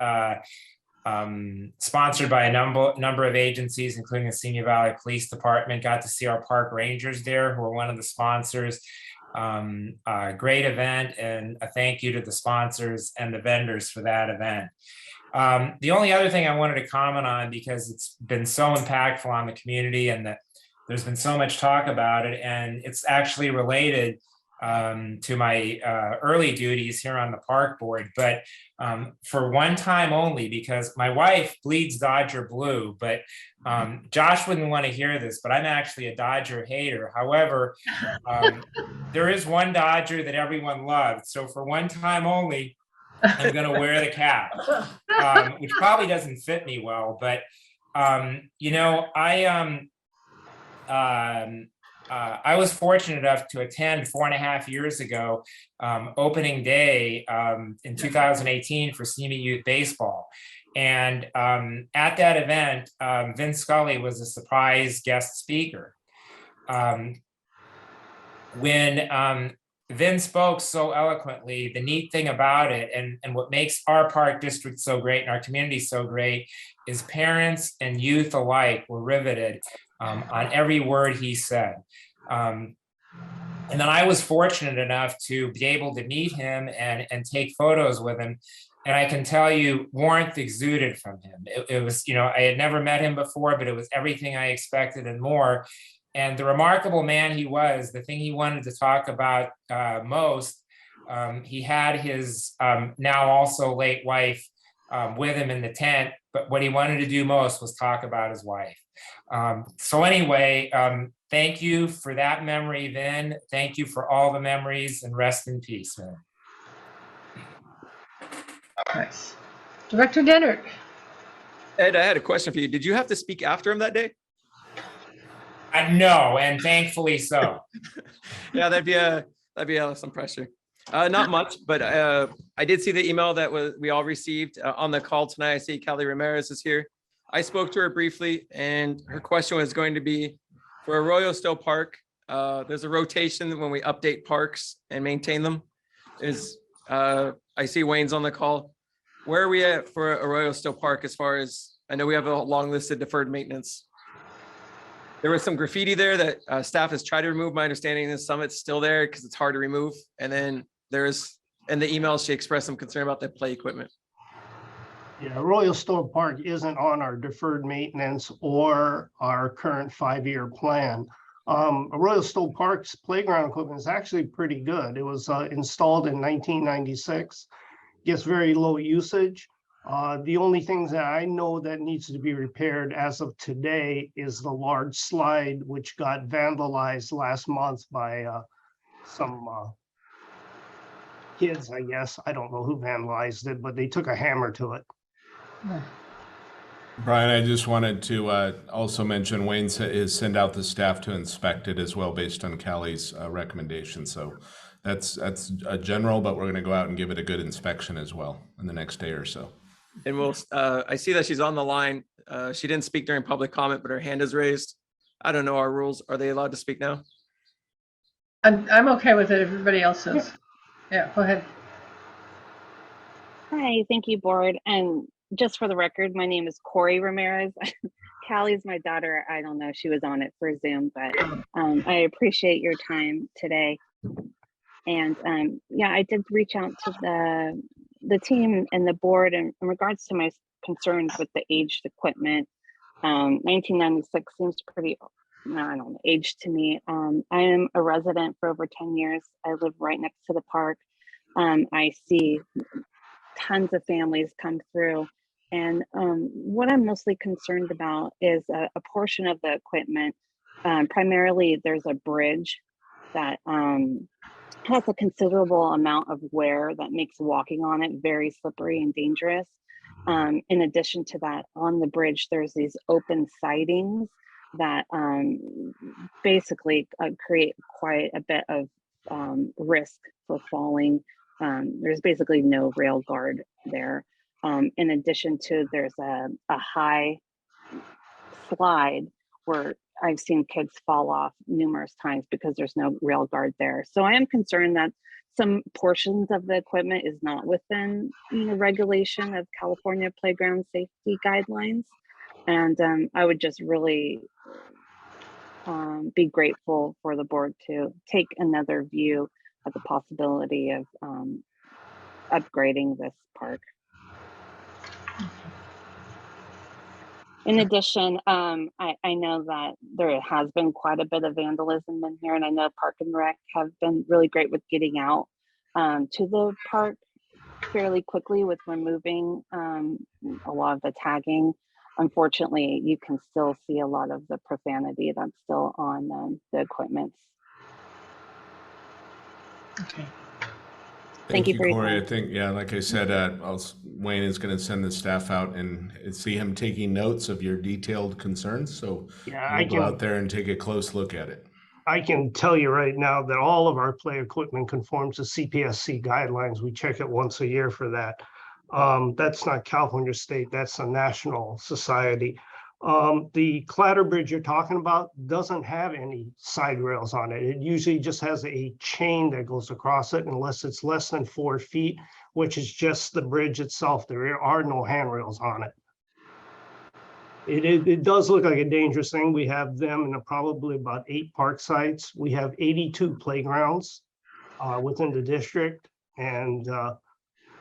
sponsored by a number of agencies, including the Simi Valley Police Department. Got to see our park rangers there, who are one of the sponsors. Great event, and a thank you to the sponsors and the vendors for that event. The only other thing I wanted to comment on, because it's been so impactful on the community and that there's been so much talk about it, and it's actually related to my early duties here on the park board, but for one time only, because my wife bleeds Dodger blue, but Josh wouldn't want to hear this, but I'm actually a Dodger hater. However, there is one Dodger that everyone loved. So for one time only, I'm going to wear the cap, which probably doesn't fit me well, but I was fortunate enough to attend 4.5 years ago, opening day in 2018 for Simi Youth Baseball. And at that event, Vince Scully was a surprise guest speaker. When Vince spoke so eloquently, the neat thing about it, and what makes our park district so great and our community so great, is parents and youth alike were riveted on every word he said. And then I was fortunate enough to be able to meet him and take photos with him. And I can tell you, warmth exuded from him. It was, I had never met him before, but it was everything I expected and more. And the remarkable man he was, the thing he wanted to talk about most, he had his now also late wife with him in the tent, but what he wanted to do most was talk about his wife. So anyway, thank you for that memory, Vin. Thank you for all the memories, and rest in peace, man. Nice. Director Dennert. Ed, I had a question for you. Did you have to speak after him that day? No, and thankfully so. Yeah, that'd be some pressure. Not much, but I did see the email that we all received on the call tonight. I see Kelly Ramirez is here. I spoke to her briefly, and her question was going to be for Arroyo Still Park. There's a rotation when we update parks and maintain them. I see Wayne's on the call. Where are we at for Arroyo Still Park as far as, I know we have a long list of deferred maintenance. There was some graffiti there that staff has tried to remove. My understanding is some of it's still there because it's hard to remove. And then in the email, she expressed some concern about the play equipment. Yeah, Royal Stowe Park isn't on our deferred maintenance or our current 5-year plan. Royal Stowe Park's playground equipment is actually pretty good. It was installed in 1996, gets very low usage. The only things that I know that needs to be repaired as of today is the large slide, which got vandalized last month by some kids, I guess. I don't know who vandalized it, but they took a hammer to it. Brian, I just wanted to also mention Wayne is send out the staff to inspect it as well based on Callie's recommendation. So that's a general, but we're going to go out and give it a good inspection as well in the next day or so. And I see that she's on the line. She didn't speak during public comment, but her hand is raised. I don't know our rules. Are they allowed to speak now? I'm okay with it. Everybody else is. Yeah, go ahead. Hi, thank you, board. And just for the record, my name is Corey Ramirez. Callie's my daughter. I don't know, she was on it for Zoom, but I appreciate your time today. And yeah, I did reach out to the team and the board in regards to my concerns with the aged equipment. 1996 seems pretty, I don't know, aged to me. I am a resident for over 10 years. I live right next to the park. I see tons of families come through. And what I'm mostly concerned about is a portion of the equipment. Primarily, there's a bridge that has a considerable amount of wear that makes walking on it very slippery and dangerous. In addition to that, on the bridge, there's these open sidings that basically create quite a bit of risk for falling. There's basically no rail guard there. In addition to, there's a high slide where I've seen kids fall off numerous times because there's no rail guard there. So I am concerned that some portions of the equipment is not within regulation of California playground safety guidelines. And I would just really be grateful for the board to take another view at the possibility of upgrading this park. In addition, I know that there has been quite a bit of vandalism in here, and I know Park and Rec have been really great with getting out to the park fairly quickly with removing a lot of the tagging. Unfortunately, you can still see a lot of the profanity that's still on the equipment. Okay. Thank you, for your Corey. time. I think, yeah, like I said, Wayne is going to send the staff out and see him taking notes of your detailed concerns. So Yeah, we'll go out there and take a close look at it. I can tell you right now that all of our play equipment conforms to CPSC guidelines. We check it once a year for that. That's not California state, that's a national society. The clatter bridge you're talking about doesn't have any side rails on it. It usually just has a chain that goes across it unless it's less than 4 feet, which is just the bridge itself. There are no handrails on it. It does look like a dangerous thing. We have them in probably about 8 park sites. We have 82 playgrounds within the district. And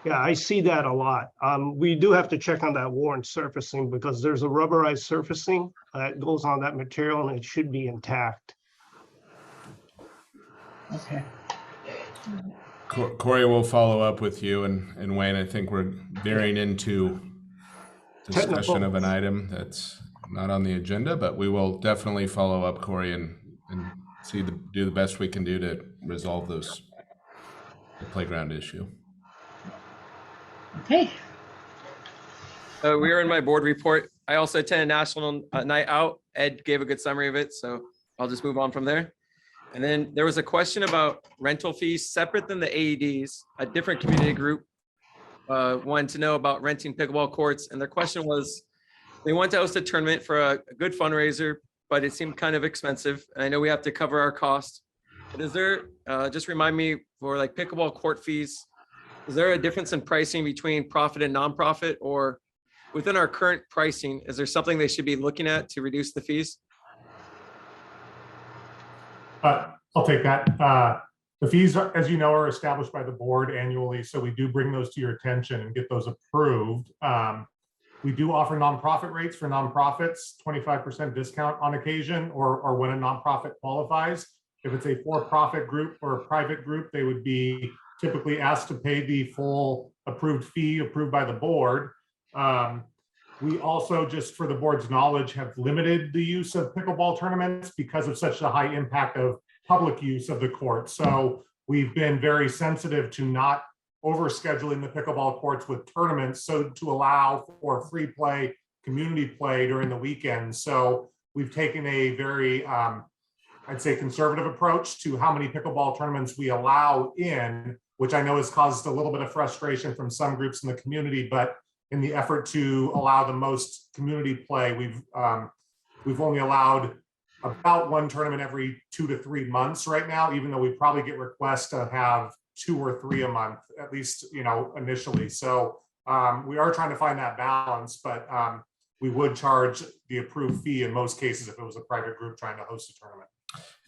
yeah, I see that a lot. We do have to check on that worn surfacing because there's a rubberized surfacing that goes on that material and it should be intact. Okay. Corey will follow up with you, and Wayne, I think we're veering into discussion of an item that's not on the agenda, but we will definitely follow up, Corey, and do the best we can do to resolve the playground issue. Okay. We are in my board report. I also attended National Night Out. Ed gave a good summary of it, so I'll just move on from there. And then there was a question about rental fees separate than the AEDs. A different community group wanted to know about renting pickleball courts. And their question was, they want to host a tournament for a good fundraiser, but it seemed kind of expensive. And I know we have to cover our costs. But is there, just remind me, for like pickleball court fees, is there a difference in pricing between profit and nonprofit, or within our current pricing, is there something they should be looking at to reduce the fees? I'll take that. The fees, as you know, are established by the board annually, so we do bring those to your attention and get those approved. We do offer nonprofit rates for nonprofits, 25% discount on occasion, or when a nonprofit qualifies. If it's a for-profit group or a private group, they would be typically asked to pay the full approved fee approved by the board. We also, just for the board's knowledge, have limited the use of pickleball tournaments because of such a high impact of public use of the court. So we've been very sensitive to not overscheduling the pickleball courts with tournaments, so to allow for free play, community play during the weekend. So we've taken a very, I'd say, conservative approach to how many pickleball tournaments we allow in, which I know has caused a little bit of frustration from some groups in the community, but in the effort to allow the most community play, we've only allowed about one tournament every 2 to 3 months right now, even though we probably get requests to have 2 or 3 a month, at least, initially. So we are trying to find that balance, but we would charge the approved fee in most cases if it was a private group trying to host a tournament.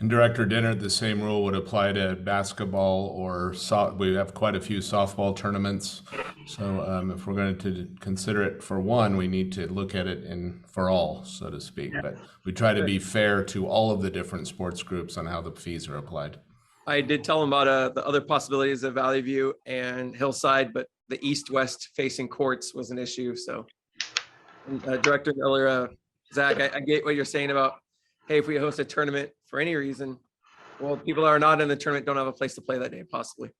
And Director Dinner, the same rule would apply to basketball or we have quite a few softball tournaments. So if we're going to consider it for one, we need to look at it for all, so to speak. But we try to be fair to all of the different sports groups on how the fees are applied. I did tell them about the other possibilities of Valley View and Hillside, but the east-west facing courts was an issue. So Director Miller, Zach, I get what you're saying about, hey, if we host a tournament for any reason, well, people that are not in the tournament don't have a place to play that day, possibly.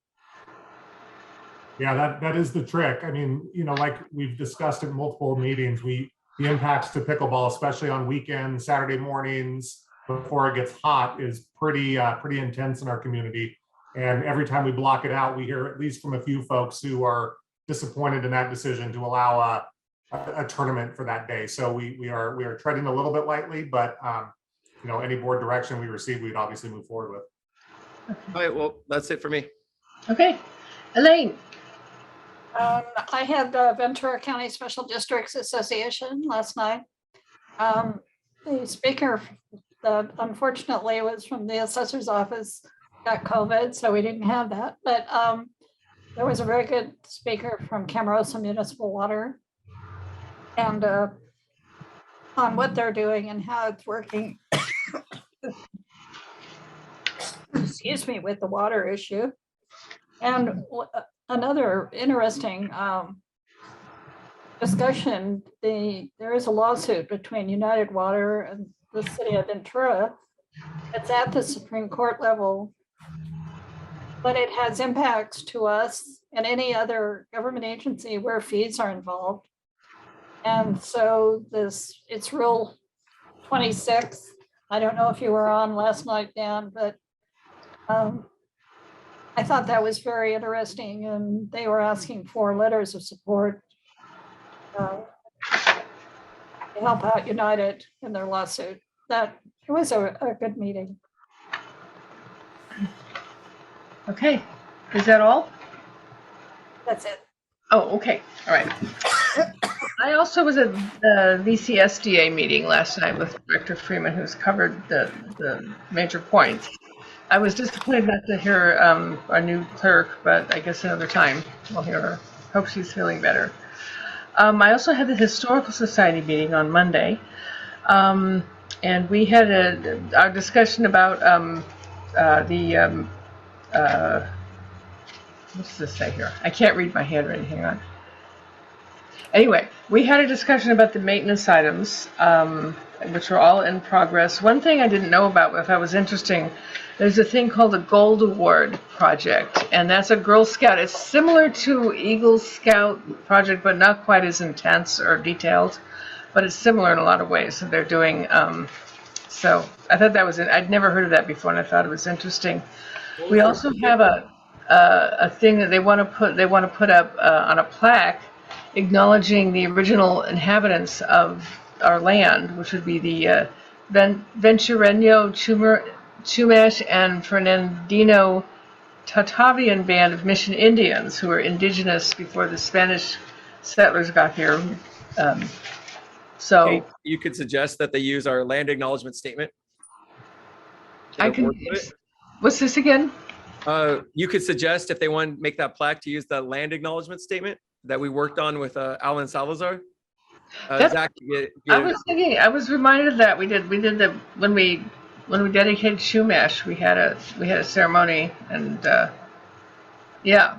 Yeah, that is the trick. I mean, like we've discussed in multiple meetings, the impacts to pickleball, especially on weekends, Saturday mornings, before it gets hot, is pretty intense in our community. And every time we block it out, we hear at least from a few folks who are disappointed in that decision to allow a tournament for that day. So we are treading a little bit lightly, but any board direction we receive, we'd obviously move forward with. All right, well, that's it for me. Okay, Elaine. I had the Ventura County Special Districts Association last night. The speaker, unfortunately, was from the assessor's office, got COVID, so we didn't have that. But there was a very good speaker from Camarosa Municipal Water, and on what they're doing and how it's working. Excuse me, with the water issue. And another interesting discussion, there is a lawsuit between United Water and the city of Ventura. It's at the Supreme Court level, but it has impacts to us and any other government agency where fees are involved. And so it's Rule 26. I don't know if you were on last night, Dan, but I thought that was very interesting, and they were asking for letters of support to help out United in their lawsuit. That it was a good meeting. Okay, is that all? That's it. Oh, okay, all right. I also was at the VCSDA meeting last night with Director Freeman, who's covered the major points. I was disappointed not to hear our new clerk, but I guess another time we'll hear her. Hope she's feeling better. I also had the Historical Society meeting on Monday, and we had our discussion about what does this say here? I can't read my handwriting. Hang on. Anyway, we had a discussion about the maintenance items, which are all in progress. One thing I didn't know about, if I was interesting, there's a thing called the Gold Award Project, and that's a Girl Scout. It's similar to Eagle Scout project, but not quite as intense or detailed, but it's similar in a lot of ways. So they're doing So I thought that was, I'd never heard of that before, and I thought it was interesting. We also have a thing that they want to put up on a plaque acknowledging the original inhabitants of our land, which would be the Ventureño, Chumash, and Fernandino Tatavian band of Mission Indians who were indigenous before the Spanish settlers got here. So Kate, you could suggest that they use our land acknowledgement statement. I can. What's this again? You could suggest if they want to make that plaque to use the land acknowledgement statement that we worked on with Alan Salazar. Zach, I was thinking. I was reminded of that we did the when we dedicated Chumash, we had a ceremony, and yeah,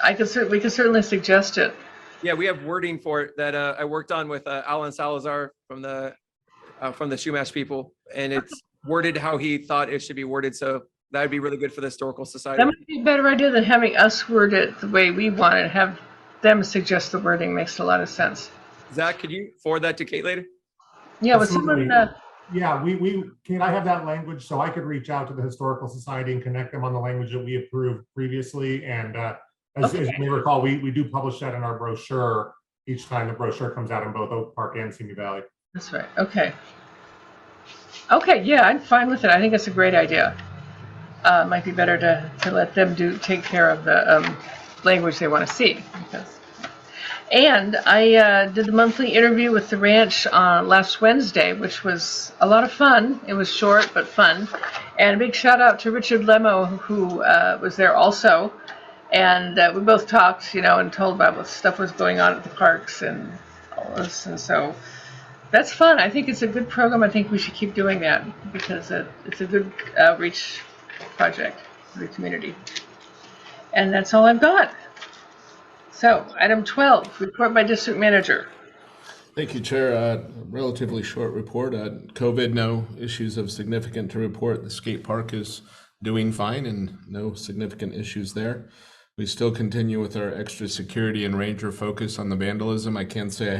we could certainly suggest it. Yeah, we have wording for it that I worked on with Alan Salazar from the Chumash people, and it's worded how he thought it should be worded. So that would be really good for the Historical Society. That might be a better idea than having us word it the way we want it. Have them suggest the wording. Makes a lot of sense. Zach, could you forward that to Kate later? Yeah, was someone? Yeah, can I have that language so I could reach out to the Historical Society and connect them on the language that we approved previously. And as you may recall, we do publish that in our brochure each time the brochure comes out in both Oak Park and Simi Valley. That's right. Okay. Okay, yeah, I'm fine with it. I think it's a great idea. Might be better to let them take care of the language they want to see. And I did the monthly interview with the ranch last Wednesday, which was a lot of fun. It was short but fun. And a big shout out to Richard Lemo, who was there also. And we both talked, and told about what stuff was going on at the parks and all this. And so that's fun. I think it's a good program. I think we should keep doing that because it's a good outreach project for the community. And that's all I've got. So, item 12, report by district manager. Thank you, Chair. Relatively short report. COVID, no issues of significant to report. The skate park is doing fine and no significant issues there. We still continue with our extra security and ranger focus on the vandalism. I can say I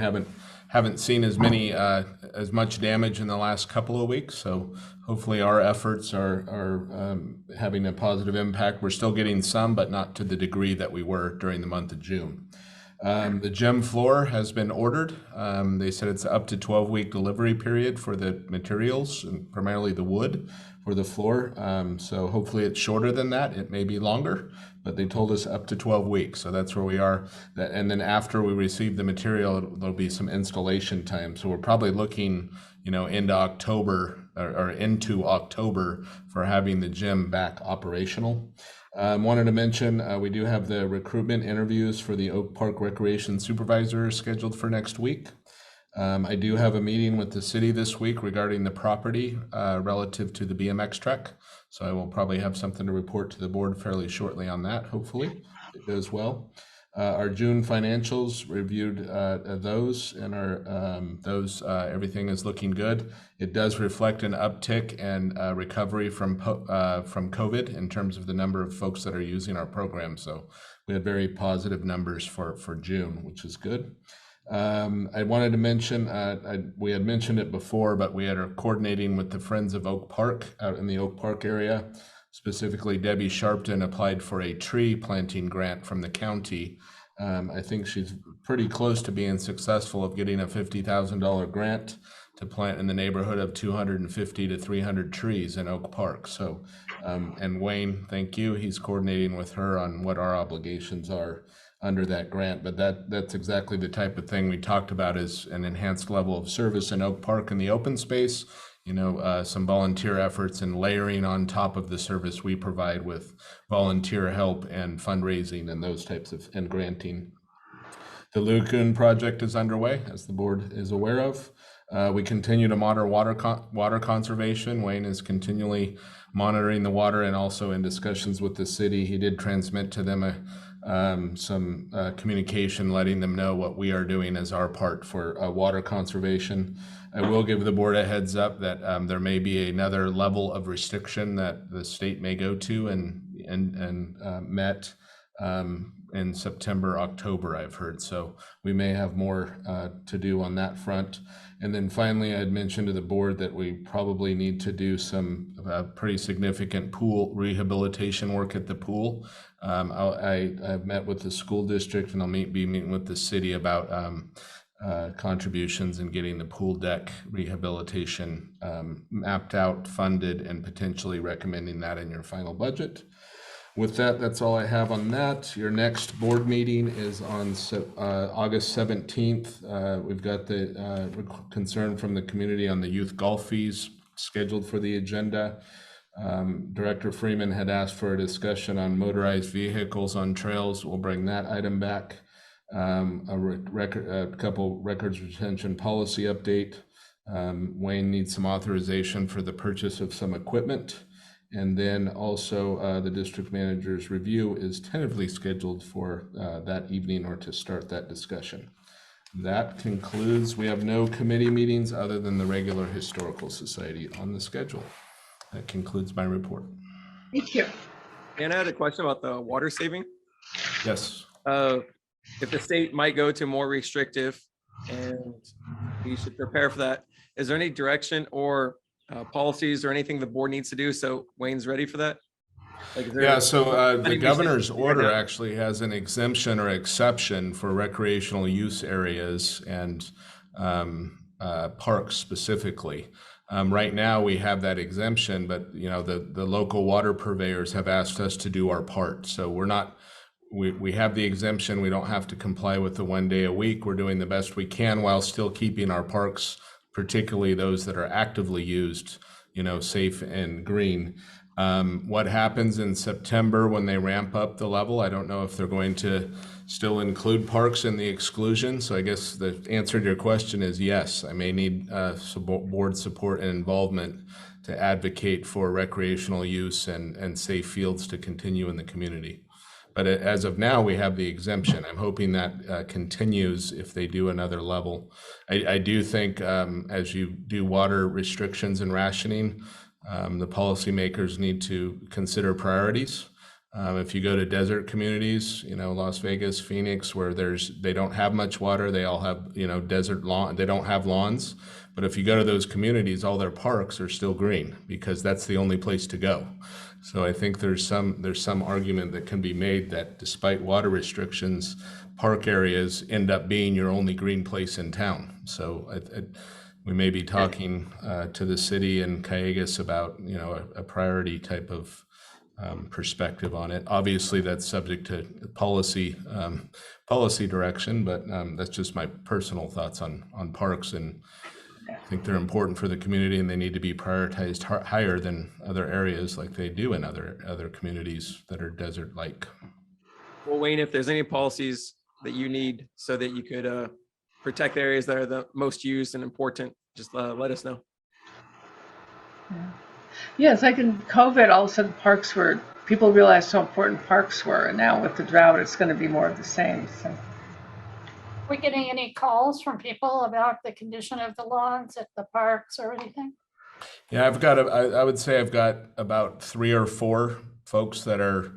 haven't seen as much damage in the last couple of weeks. So hopefully our efforts are having a positive impact. We're still getting some, but not to the degree that we were during the month of June. The gym floor has been ordered. They said it's up to 12-week delivery period for the materials, and primarily the wood for the floor. So hopefully it's shorter than that. It may be longer, but they told us up to 12 weeks. So that's where we are. And then after we receive the material, there'll be some installation time. So we're probably looking, into October or into October for having the gym back operational. Wanted to mention we do have the recruitment interviews for the Oak Park Recreation Supervisor scheduled for next week. I do have a meeting with the city this week regarding the property relative to the BMX track. So I will probably have something to report to the board fairly shortly on that, hopefully it goes well. Our June financials reviewed those, and everything is looking good. It does reflect an uptick and recovery from COVID in terms of the number of folks that are using our program. So we had very positive numbers for June, which is good. I wanted to mention, we had mentioned it before, but we are coordinating with the Friends of Oak Park out in the Oak Park area. Specifically, Debbie Sharpton applied for a tree planting grant from the county. I think she's pretty close to being successful of getting a $50,000 grant to plant in the neighborhood of 250 to 300 trees in Oak Park. So, and Wayne, thank you. He's coordinating with her on what our obligations are under that grant. But that's exactly the type of thing we talked about, is an enhanced level of service in Oak Park in the open space. Some volunteer efforts and layering on top of the service we provide with volunteer help and fundraising and those types of, and granting. The Lagoon project is underway, as the board is aware of. We continue to monitor water conservation. Wayne is continually monitoring the water and also in discussions with the city. He did transmit to them some communication letting them know what we are doing as our part for water conservation. I will give the board a heads up that there may be another level of restriction that the state may go to and met in September, October, I've heard. So we may have more to do on that front. And then finally, I'd mentioned to the board that we probably need to do some pretty significant pool rehabilitation work at the pool. I've met with the school district, and I'll be meeting with the city about contributions and getting the pool deck rehabilitation mapped out, funded, and potentially recommending that in your final budget. With that, that's all I have on that. Your next board meeting is on August 17th. We've got the concern from the community on the youth golf fees scheduled for the agenda. Director Freeman had asked for a discussion on motorized vehicles on trails. We'll bring that item back. A couple records retention policy update. Wayne needs some authorization for the purchase of some equipment. And then also the district manager's review is tentatively scheduled for that evening or to start that discussion. That concludes, we have no committee meetings other than the regular Historical Society on the schedule. That concludes my report. Thank you. And I had a question about the water saving. Yes. If the state might go to more restrictive and we should prepare for that, is there any direction or policies or anything the board needs to do so Wayne's ready for that? The governor's order actually has an exemption or exception for recreational use areas and parks specifically. Right now we have that exemption, but the local water purveyors have asked us to do our part. So we have the exemption. We don't have to comply with the 1 day a week. We're doing the best we can while still keeping our parks, particularly those that are actively used, safe and green. What happens in September when they ramp up the level? I don't know if they're going to still include parks in the exclusion. So I guess the answer to your question is yes. I may need board support and involvement to advocate for recreational use and safe fields to continue in the community. But as of now, we have the exemption. I'm hoping that continues if they do another level. I do think as you do water restrictions and rationing, the policymakers need to consider priorities. If you go to desert communities, Las Vegas, Phoenix, where they don't have much water, they all have, desert lawn, they don't have lawns. But if you go to those communities, all their parks are still green because that's the only place to go. So I think there's some argument that can be made that despite water restrictions, park areas end up being your only green place in town. So we may be talking to the city and Callegas about a priority type of perspective on it. Obviously, that's subject to policy direction, but that's just my personal thoughts on parks, and I think they're important for the community, and they need to be prioritized higher than other areas like they do in other communities that are desert-like. Well, Wayne, if there's any policies that you need so that you could protect the areas that are the most used and important, just let us know. Yeah. Yes, like in COVID, all of a sudden parks were, people realized how important parks were, and now with the drought, it's going to be more of the same. So. Are we getting any calls from people about the condition of the lawns at the parks or anything? Yeah, I would say I've got about 3 or 4 folks that are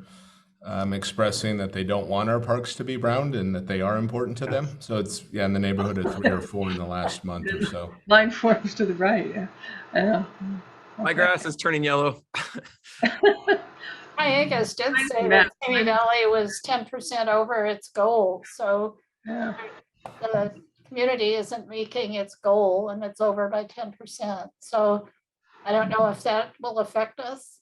expressing that they don't want our parks to be browned and that they are important to them. So it's in the neighborhood of 3 or 4 in the last month or so. Line forms to the right. Yeah, I know. My grass is turning yellow. Callegas did say that Simi Valley was 10% over its goal. So yeah. The community isn't making its goal and it's over by 10%. So I don't know if that will affect us.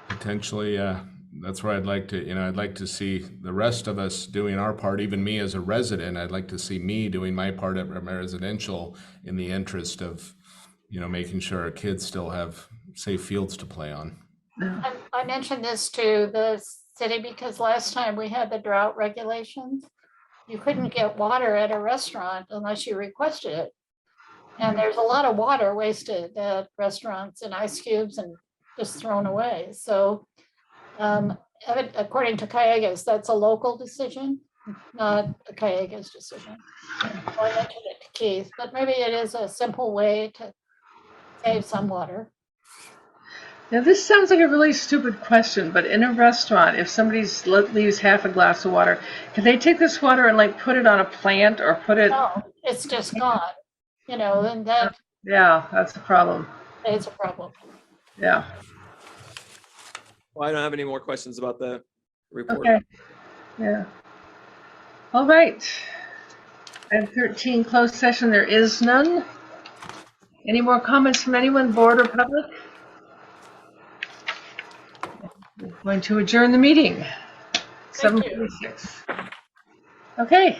Potentially, that's where I'd like to see the rest of us doing our part, even me as a resident. I'd like to see me doing my part at my residential in the interest of, making sure our kids still have safe fields to play on. I mentioned this to the city because last time we had the drought regulations, you couldn't get water at a restaurant unless you requested it. And there's a lot of water wasted at restaurants and ice cubes and just thrown away. So according to Callegas, that's a local decision, not a Callegas decision. So I mentioned it to Keith, but maybe it is a simple way to save some water. Now, this sounds like a really stupid question, but in a restaurant, if somebody leaves half a glass of water, can they take this water and like put it on a plant or put it? No, it's just gone, you know, and that Yeah, that's a problem. is a problem. Yeah. Well, I don't have any more questions about the report. Okay. Yeah. All right. Item 13, closed session. There is none. Any more comments from anyone, board or public? We're going to adjourn the meeting. Thank you. 7:46. Okay.